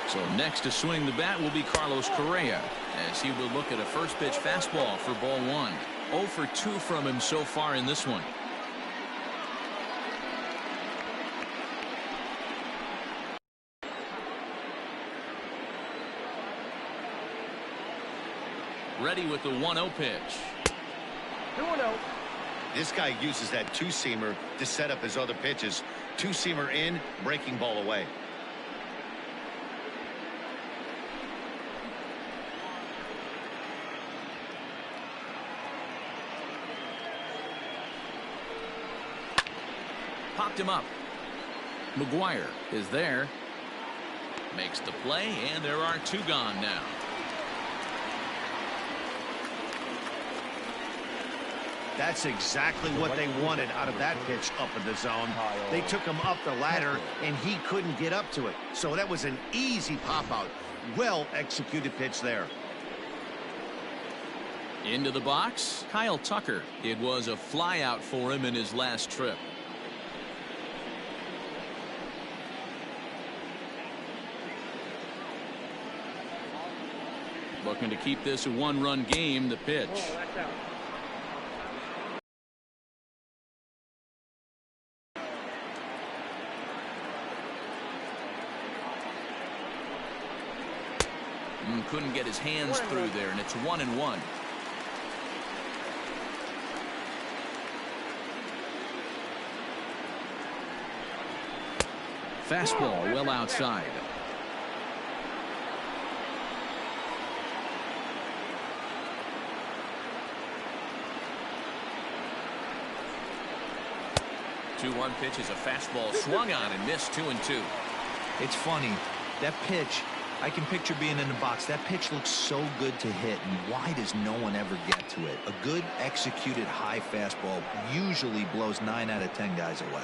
So next to swing the bat will be Carlos Correa, as he will look at a first pitch fastball for ball one. 0 for 2 from him so far in this one. Ready with the 1-0 pitch. 2-0. This guy uses that two-seamer to set up his other pitches. Two-seamer in, breaking ball away. Popped him up. McGuire is there. Makes the play, and there are 2 gone now. That's exactly what they wanted out of that pitch up in the zone. They took him up the ladder, and he couldn't get up to it. So that was an easy pop-out. Well-executed pitch there. Into the box, Kyle Tucker. It was a flyout for him in his last trip. Looking to keep this a 1-run game. The pitch. Oh, that's out. Couldn't get his hands through there, and it's 1-1. Fastball well outside. The 2-1 pitch is a fastball swung on and missed. 2-2. It's funny. That pitch, I can picture being in the box. That pitch looks so good to hit, and why does no one ever get to it? A good executed high fastball usually blows 9 out of 10 guys away.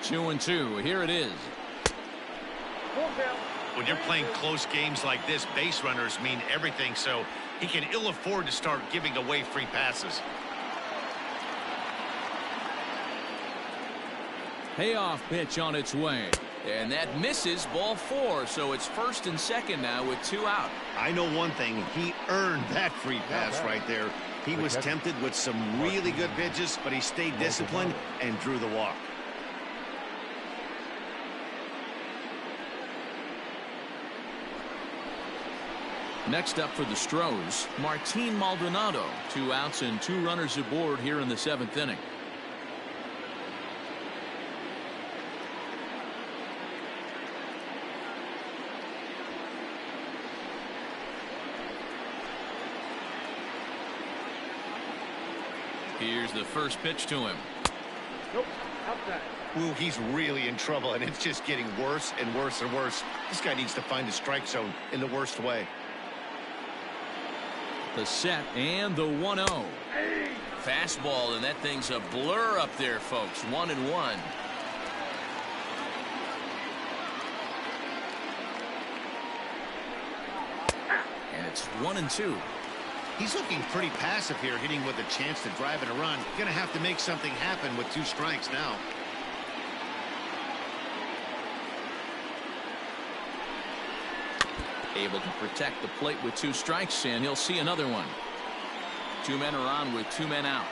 Two and 2. Here it is. When you're playing close games like this, base runners mean everything, so he can ill afford to start giving away free passes. Payoff pitch on its way, and that misses. Ball 4, so it's first and second now with 2 out. I know one thing. He earned that free pass right there. He was tempted with some really good pitches, but he stayed disciplined and drew the walk. Next up for the Stros, Martin Maldonado. 2 outs and 2 runners aboard here in the 7th inning. Here's the first pitch to him. Nope, outside. Ooh, he's really in trouble, and it's just getting worse and worse and worse. This guy needs to find the strike zone in the worst way. The set and the 1-0. Fastball, and that thing's a blur up there, folks. 1-1. And It's 1-2. He's looking pretty passive here, hitting with a chance to drive and a run. Going to have to make something happen with 2 strikes now. Able to protect the plate with 2 strikes, and he'll see another one. 2 men are on with 2 men out.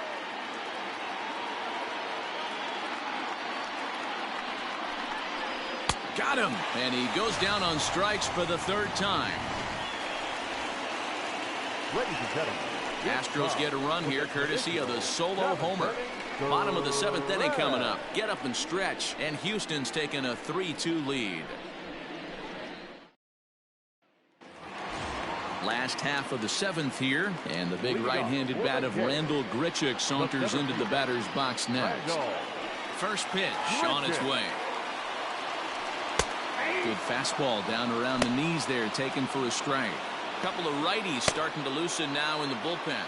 Got him, and he goes down on strikes for the 3rd time. Ladies and gentlemen, Astros get a run here courtesy of the solo homer. Bottom of the 7th inning coming up. Get up and stretch, and Houston's taking a 3-2 lead. Last half of the 7th here, and the big right-handed bat of Randall Grichuk saunters into the batter's box next. First pitch on its way. Good fastball down around the knees there, taken for a strike. Couple of righties starting to loosen now in the bullpen.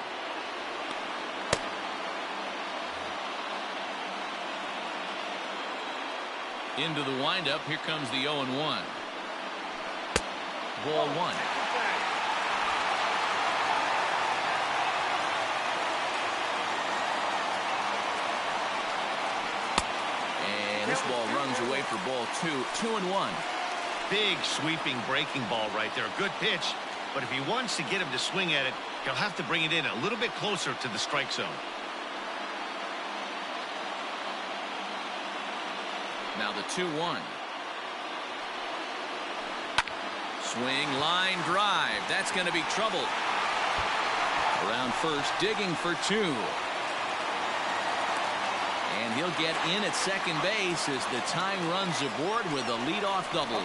Into the windup. Here comes the 0-1. Ball 1. And this ball runs away for ball 2. 2-1. Big sweeping breaking ball right there. Good pitch. But if he wants to get him to swing at it, he'll have to bring it in a little bit closer to the strike zone. Now the 2-1. Swing, line, drive. That's going to be trouble. Around first, digging for 2. And he'll get in at second base as the tying runs aboard with a leadoff double.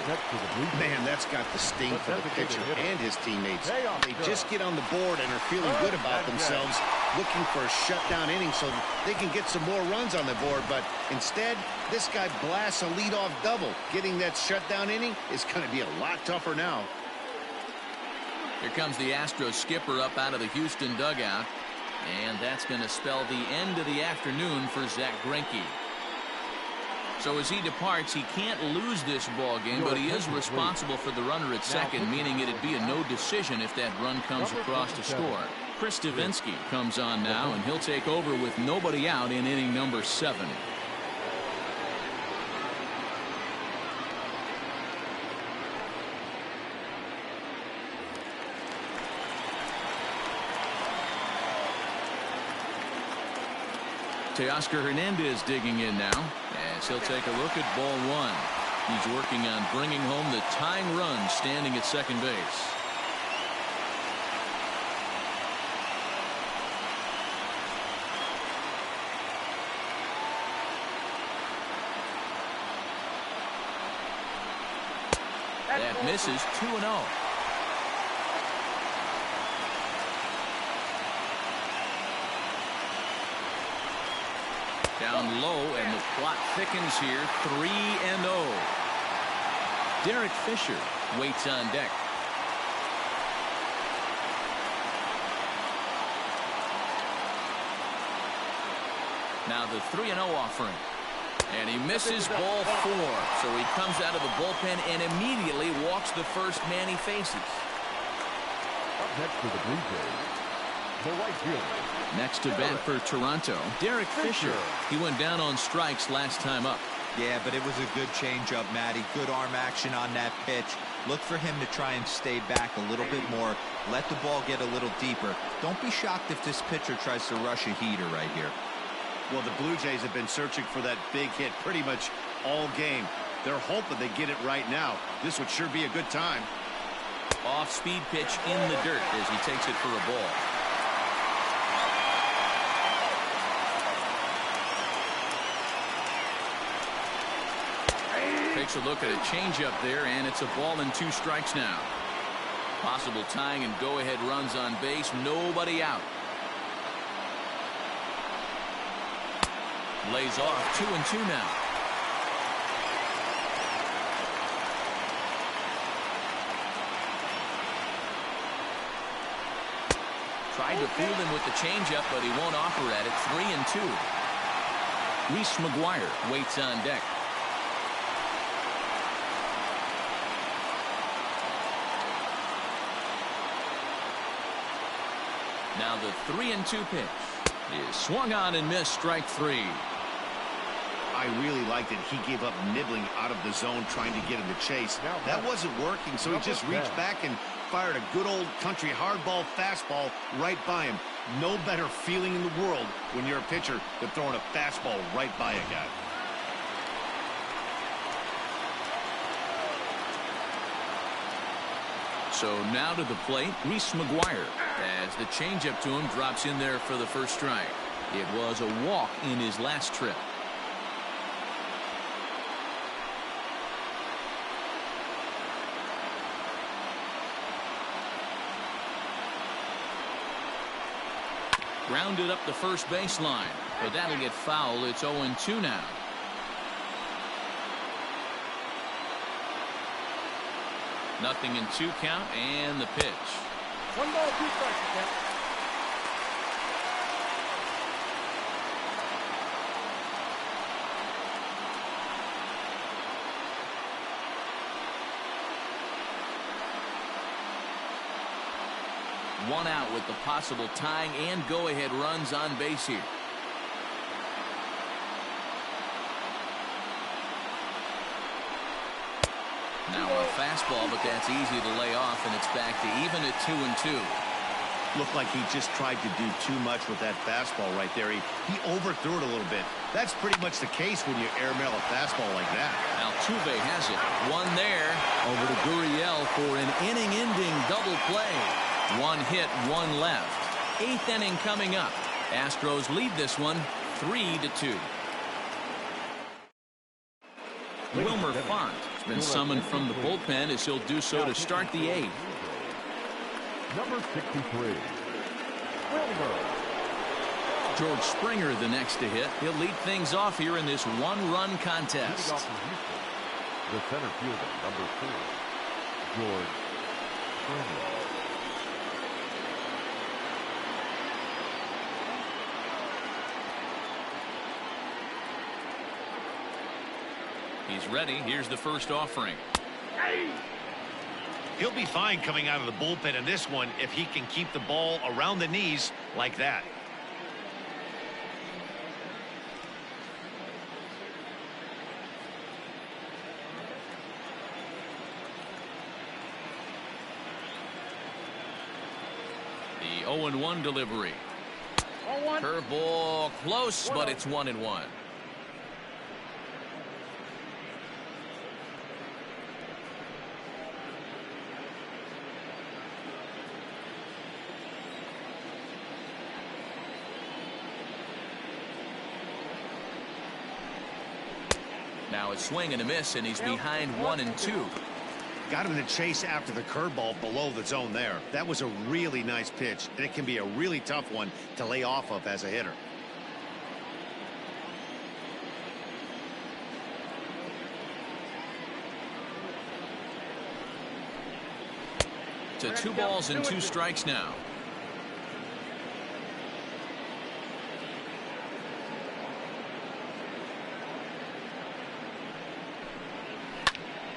Man, that's got the sting for the pitcher and his teammates. They just get on the board and are feeling good about themselves, looking for a shutdown inning so they can get some more runs on the board. But instead, this guy blasts a leadoff double. Getting that shutdown inning is going to be a lot tougher now. Here comes the Astros skipper up out of the Houston dugout. And that's going to spell the end of the afternoon for Zach Greinke. So as he departs, he can't lose this ball game, but he is responsible for the runner at second, meaning it'd be a no decision if that run comes across to score. Chris Stavinsky comes on now, and he'll take over with nobody out in inning number 7. Teoscar Hernandez digging in now as he'll take a look at ball 1. He's working on bringing home the tying run standing at second base. That misses. 2-0. Down low, and the plot thickens here. 3-0. Derek Fisher waits on deck. Now the 3-0 offering. And he misses ball 4. So he comes out of the bullpen and immediately walks the first man he faces. Up next to the Blue Jays, the right fielder. Next to bat for Toronto, Derek Fisher. He went down on strikes last time up. Yeah, but it was a good changeup, Matty. Good arm action on that pitch. Look for him to try and stay back a little bit more. Let the ball get a little deeper. Don't be shocked if this pitcher tries to rush a heater right here. Well, the Blue Jays have been searching for that big hit pretty much all game. They're hoping they get it right now. This would sure be a good time. Off-speed pitch in the dirt as he takes it for a ball. Takes a look at a changeup there, and it's a ball and 2 strikes now. Possible tying and go-ahead runs on base. Nobody out. Lays off. 2-2 now. Tried to fool him with the changeup, but he won't offer at it. 3-2. Reese McGuire waits on deck. Now the 3-2 pitch is swung on and missed, strike 3. I really liked it. He gave up nibbling out of the zone trying to get him to chase. That wasn't working, so he just reached back and fired a good old country hardball fastball right by him. No better feeling in the world when you're a pitcher than throwing a fastball right by a guy. So now to the plate, Reese McGuire, as the changeup to him drops in there for the first strike. It was a walk in his last trip. Grounded up the first baseline, but that'll get foul. It's 0-2 now. Nothing in 2 count, and the pitch. 1 ball, 2 strikes, count. One out with the possible tying and go-ahead runs on base here. Now a fastball, but that's easy to lay off, and it's back to even at 2-2. Looked like he just tried to do too much with that fastball right there. He overthrew it a little bit. That's pretty much the case when you airmail a fastball like that. Altuve has it. One there. Over to Gurriel for an inning-ending double play. 1 hit, 1 left. 8th inning coming up. Astros lead this one 3-2. Wilmer Font has been summoned from the bullpen as he'll do so to start the 8th. Number 63, Wilmer. George Springer the next to hit. He'll lead things off here in this 1-run contest. The center fielder, number 4, George Springer. He's ready. Here's the first offering. He'll be fine coming out of the bullpen in this one if he can keep the ball around the knees like that. The 0-1 delivery. 0-1. Curveball close, but it's 1-1. Now a swing and a miss, and he's behind 1-2. Got him to chase after the curveball below the zone there. That was a really nice pitch, and it can be a really tough one to lay off of as a hitter. To 2 balls and 2 strikes now.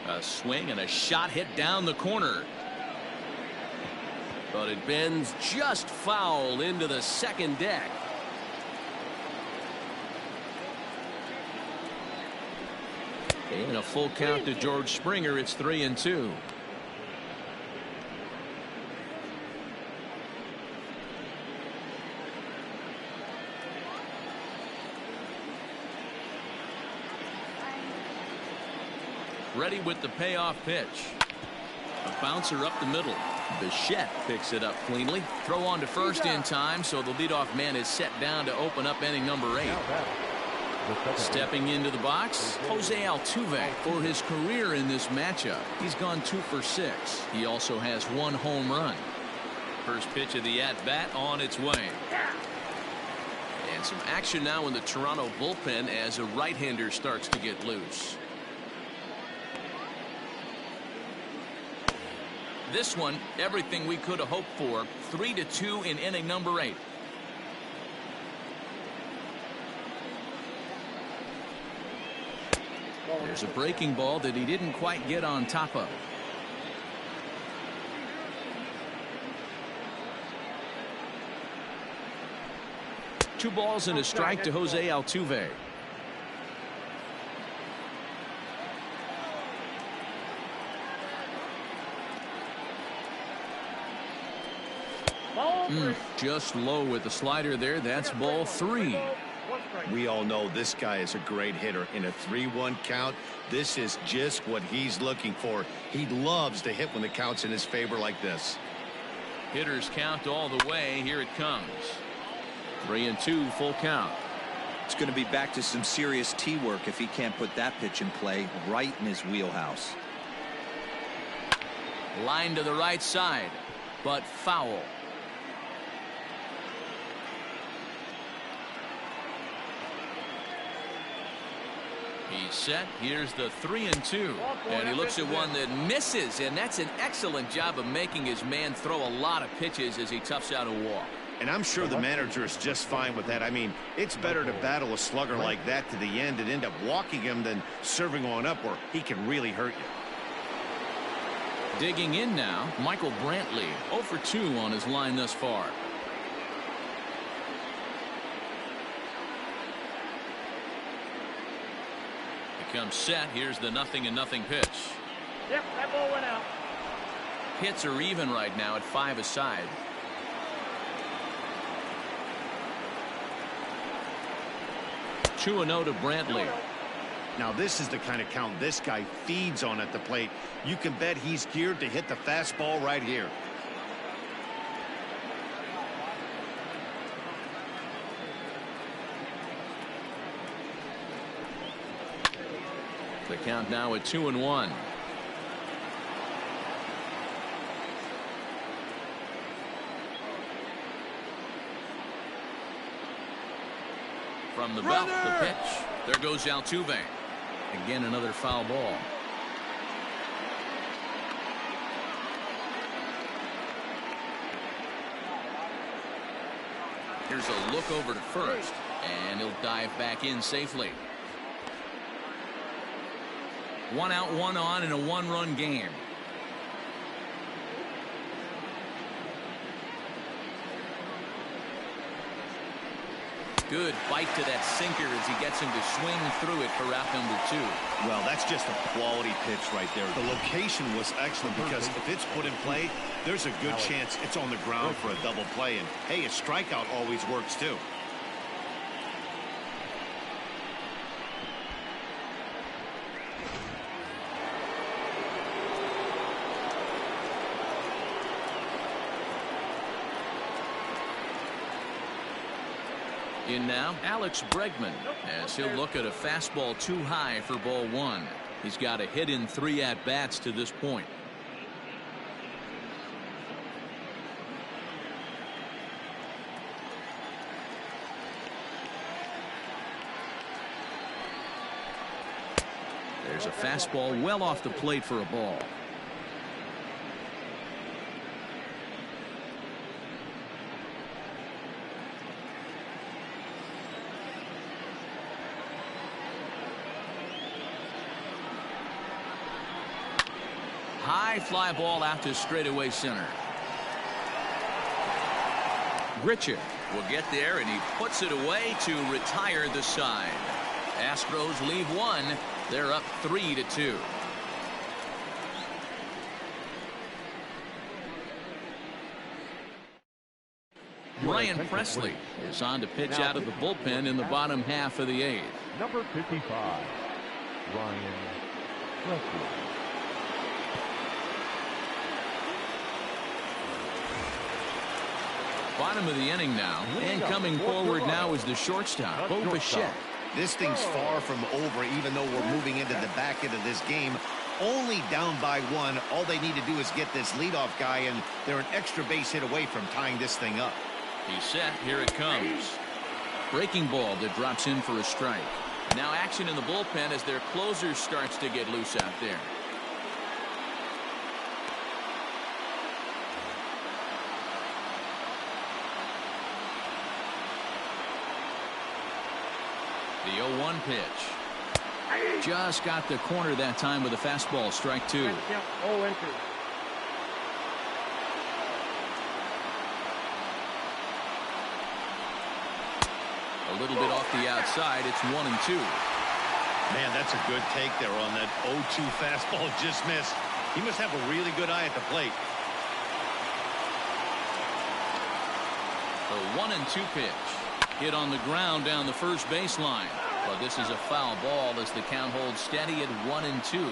A swing and a shot hit down the corner. But it bends just foul into the second deck. And a full count to George Springer. It's 3-2. Ready with the payoff pitch. A bouncer up the middle. Bichette picks it up cleanly. Throw on to first in time, so the leadoff man is set down to open up inning number 8. Stepping into the box, Jose Altuve for his career in this matchup. He's gone 2 for 6. He also has 1 home run. First pitch of the at-bat on its way. And some action now in the Toronto bullpen as a right-hander starts to get loose. This one, everything we could have hoped for. 3-2 in inning number 8. There's a breaking ball that he didn't quite get on top of. 2 balls and a strike to Jose Altuve. Just low with the slider there. That's ball 3. We all know this guy is a great hitter. In a 3-1 count, this is just what he's looking for. He loves to hit when the count's in his favor like this. Hitters count all the way. Here it comes. 3-2, full count. It's going to be back to some serious tee work if he can't put that pitch in play right in his wheelhouse. Line to the right side, but foul. He's set. Here's the 3-2. And he looks at one that misses, and that's an excellent job of making his man throw a lot of pitches as he toughs out a walk. And I'm sure the manager is just fine with that. I mean, it's better to battle a slugger like that to the end and end up walking him than serving on up where he can really hurt you. Digging in now, Michael Brantley, 0 for 2 on his line thus far. Comes set. Here's the 0-0 pitch. Yep, that ball went out. Hits are even right now at 5 aside. Two and 0 to Brantley. Now this is the kind of count this guy feeds on at the plate. You can bet he's geared to hit the fastball right here. The count now at 2-1. From the belt, the pitch. There goes Altuve. Again, another foul ball. Here's a look over to first, and he'll dive back in safely. 1 out, 1 on in a 1-run game. Good bite to that sinker as he gets him to swing through it for out number 2. Well, that's just a quality pitch right there. The location was excellent because if it's put in play, there's a good chance it's on the ground for a double play. And hey, a strikeout always works too. In now, Alex Bregman, as he'll look at a fastball too high for ball 1. He's got a hit in 3 at-bats to this point. There's a fastball well off the plate for a ball. High fly ball out to straightaway center. Grichuk will get there, and he puts it away to retire the side. Astros leave 1. They're up 3-2. Ryan Presley is on to pitch out of the bullpen in the bottom half of the 8th. Number 55, Ryan Presley. Bottom of the inning now, and coming forward now is the shortstop, Bo Bichette. This thing's far from over, even though we're moving into the back end of this game. Only down by 1. All they need to do is get this leadoff guy, and they're an extra base hit away from tying this thing up. He's set. Here it comes. Breaking ball that drops in for a strike. Now action in the bullpen as their closer starts to get loose out there. The 0-1 pitch. Just got the corner that time with a fastball, strike 2. A little bit off the outside. It's 1-2. Man, that's a good take there on that 0-2 fastball just missed. He must have a really good eye at the plate. The 1-2 pitch. Hit on the ground down the first baseline. But this is a foul ball as the count holds steady at 1-2.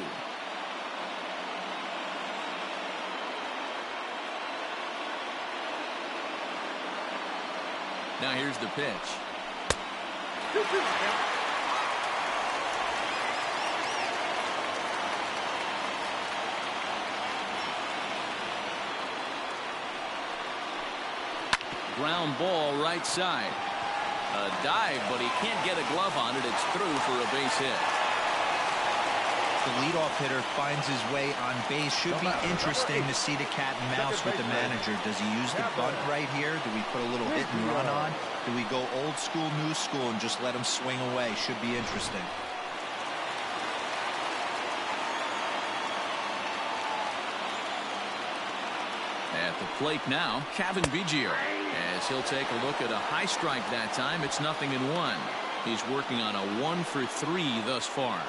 Now here's the pitch. Ground ball right side. A dive, but he can't get a glove on it. It's through for a base hit. The leadoff hitter finds his way on base. Should be interesting to see the cat and mouse with the manager. Does he use the bunt right here? Do we put a little hit and run on? Do we go old school, new school, and just let him swing away? Should be interesting. At the plate now, Kevin Biggio. As he'll take a look at a high strike that time, it's 0-1. He's working on a 1-for-3 thus far.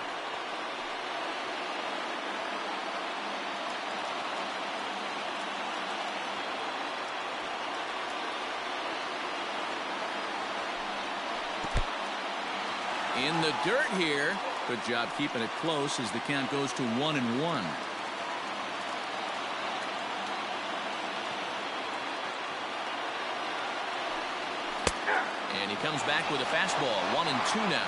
In the dirt here. Good job keeping it close as the count goes to 1-1. And he comes back with a fastball. 1-2 now.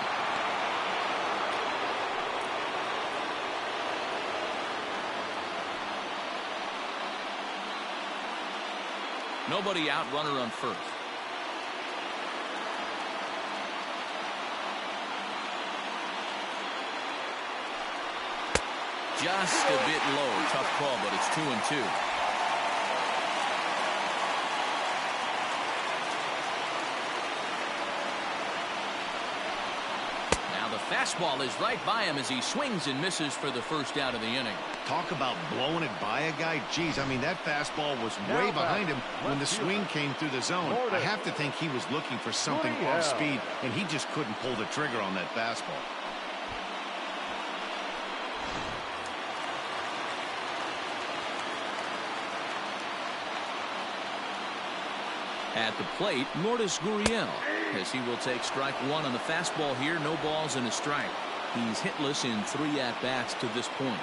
Nobody out, runner on first. Just a bit low. Tough call, but it's 2-2. Now the fastball is right by him as he swings and misses for the first out of the inning. Talk about blowing it by a guy. Geez, I mean, that fastball was way behind him when the swing came through the zone. I have to think he was looking for something off speed, and he just couldn't pull the trigger on that fastball. At the plate, Lourdes Gurriel, as he will take strike one on the fastball here. No balls and a strike. He's hitless in 3 at-bats to this point.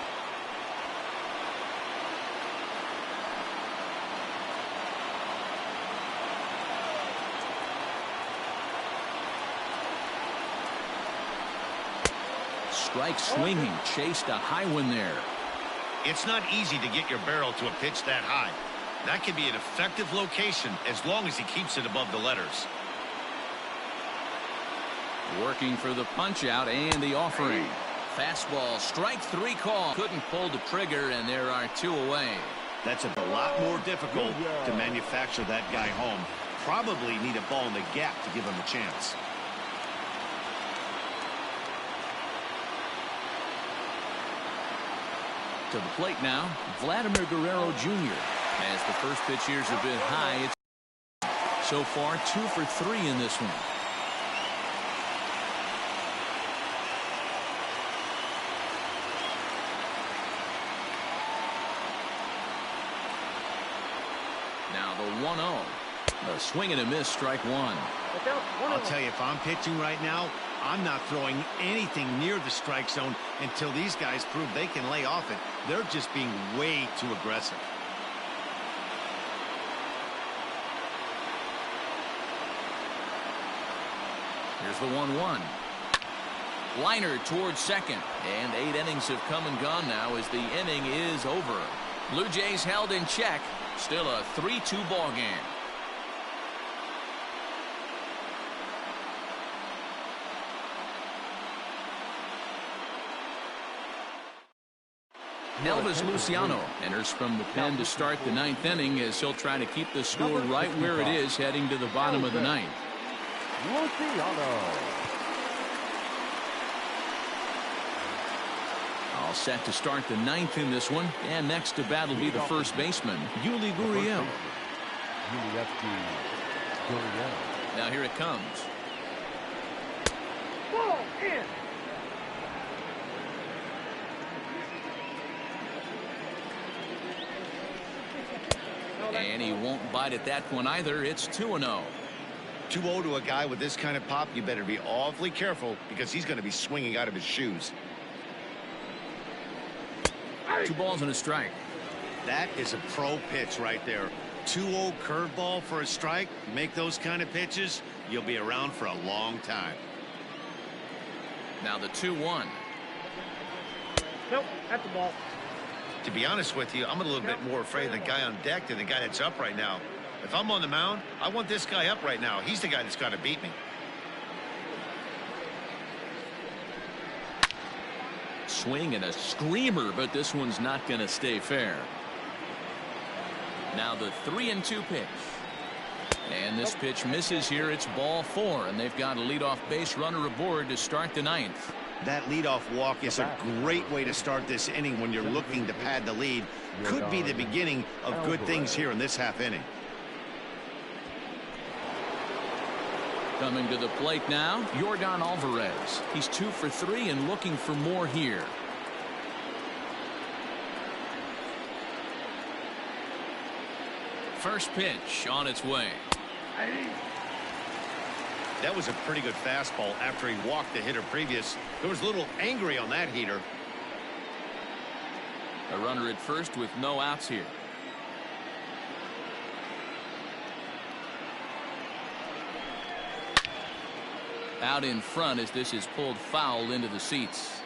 Strike swinging, chased a high one there. It's not easy to get your barrel to a pitch that high. That can be an effective location as long as he keeps it above the letters. Working for the punch out and the offering. Fastball, strike 3 call. Couldn't pull the trigger, and there are 2 away. That's a lot more difficult to manufacture that guy home. Probably need a ball in the gap to give him a chance. To the plate now, Vladimir Guerrero Jr. As the first pitch here's a bit high. It's so far 2 for 3 in this one. Now the 1-0. A swing and a miss, strike 1. I'll tell you, if I'm pitching right now, I'm not throwing anything near the strike zone until these guys prove they can lay off it. They're just being way too aggressive. Here's the 1-1. Liner towards second. And 8 innings have come and gone now as the inning is over. Blue Jays held in check. Still a 3-2 ball game. Elvis Luciano enters from the pen to start the 9th inning as he'll try to keep the score right where it is heading to the bottom of the 9th. Luciano. All set to start the 9th in this one. And next to bat will be the first baseman, Yuli Gurriel. Now here it comes. In. And he won't bite at that one either. It's 2-0. 2-0 to a guy with this kind of pop, you better be awfully careful because he's going to be swinging out of his shoes. 2 balls and a strike. That is a pro pitch right there. 2-0 curveball for a strike. Make those kind of pitches, you'll be around for a long time. Now the 2-1. Nope, that's the ball. To be honest with you, I'm a little bit more afraid of the guy on deck than the guy that's up right now. If I'm on the mound, I want this guy up right now. He's the guy that's got to beat me. Swing and a screamer, but this one's not going to stay fair. Now the 3-2 pitch. And this pitch misses here. It's ball 4, and they've got a leadoff base runner aboard to start the 9th. That leadoff walk is a great way to start this inning when you're looking to pad the lead. Could be the beginning of good things here in this half inning. Coming to the plate now, Yordan Alvarez. He's 2 for 3 and looking for more here. First pitch on its way. That was a pretty good fastball after he walked the hitter previous. There was a little angry on that heater. A runner at first with no outs here. Out in front as this is pulled foul into the seats.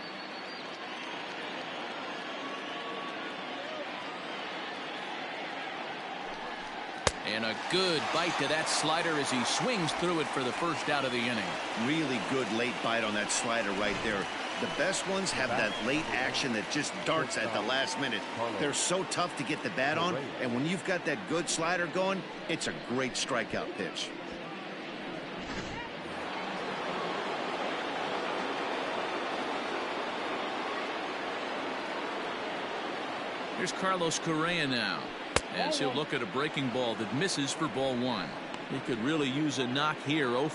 And a good bite to that slider as he swings through it for the first out of the inning. Really good late bite on that slider right there. The best ones have that late action that just darts at the last minute. They're so tough to get the bat on, and when you've got that good slider going, it's a great strikeout pitch. Here's Carlos Correa now, as he'll look at a breaking ball that misses for ball 1. He could really use a knock here. 0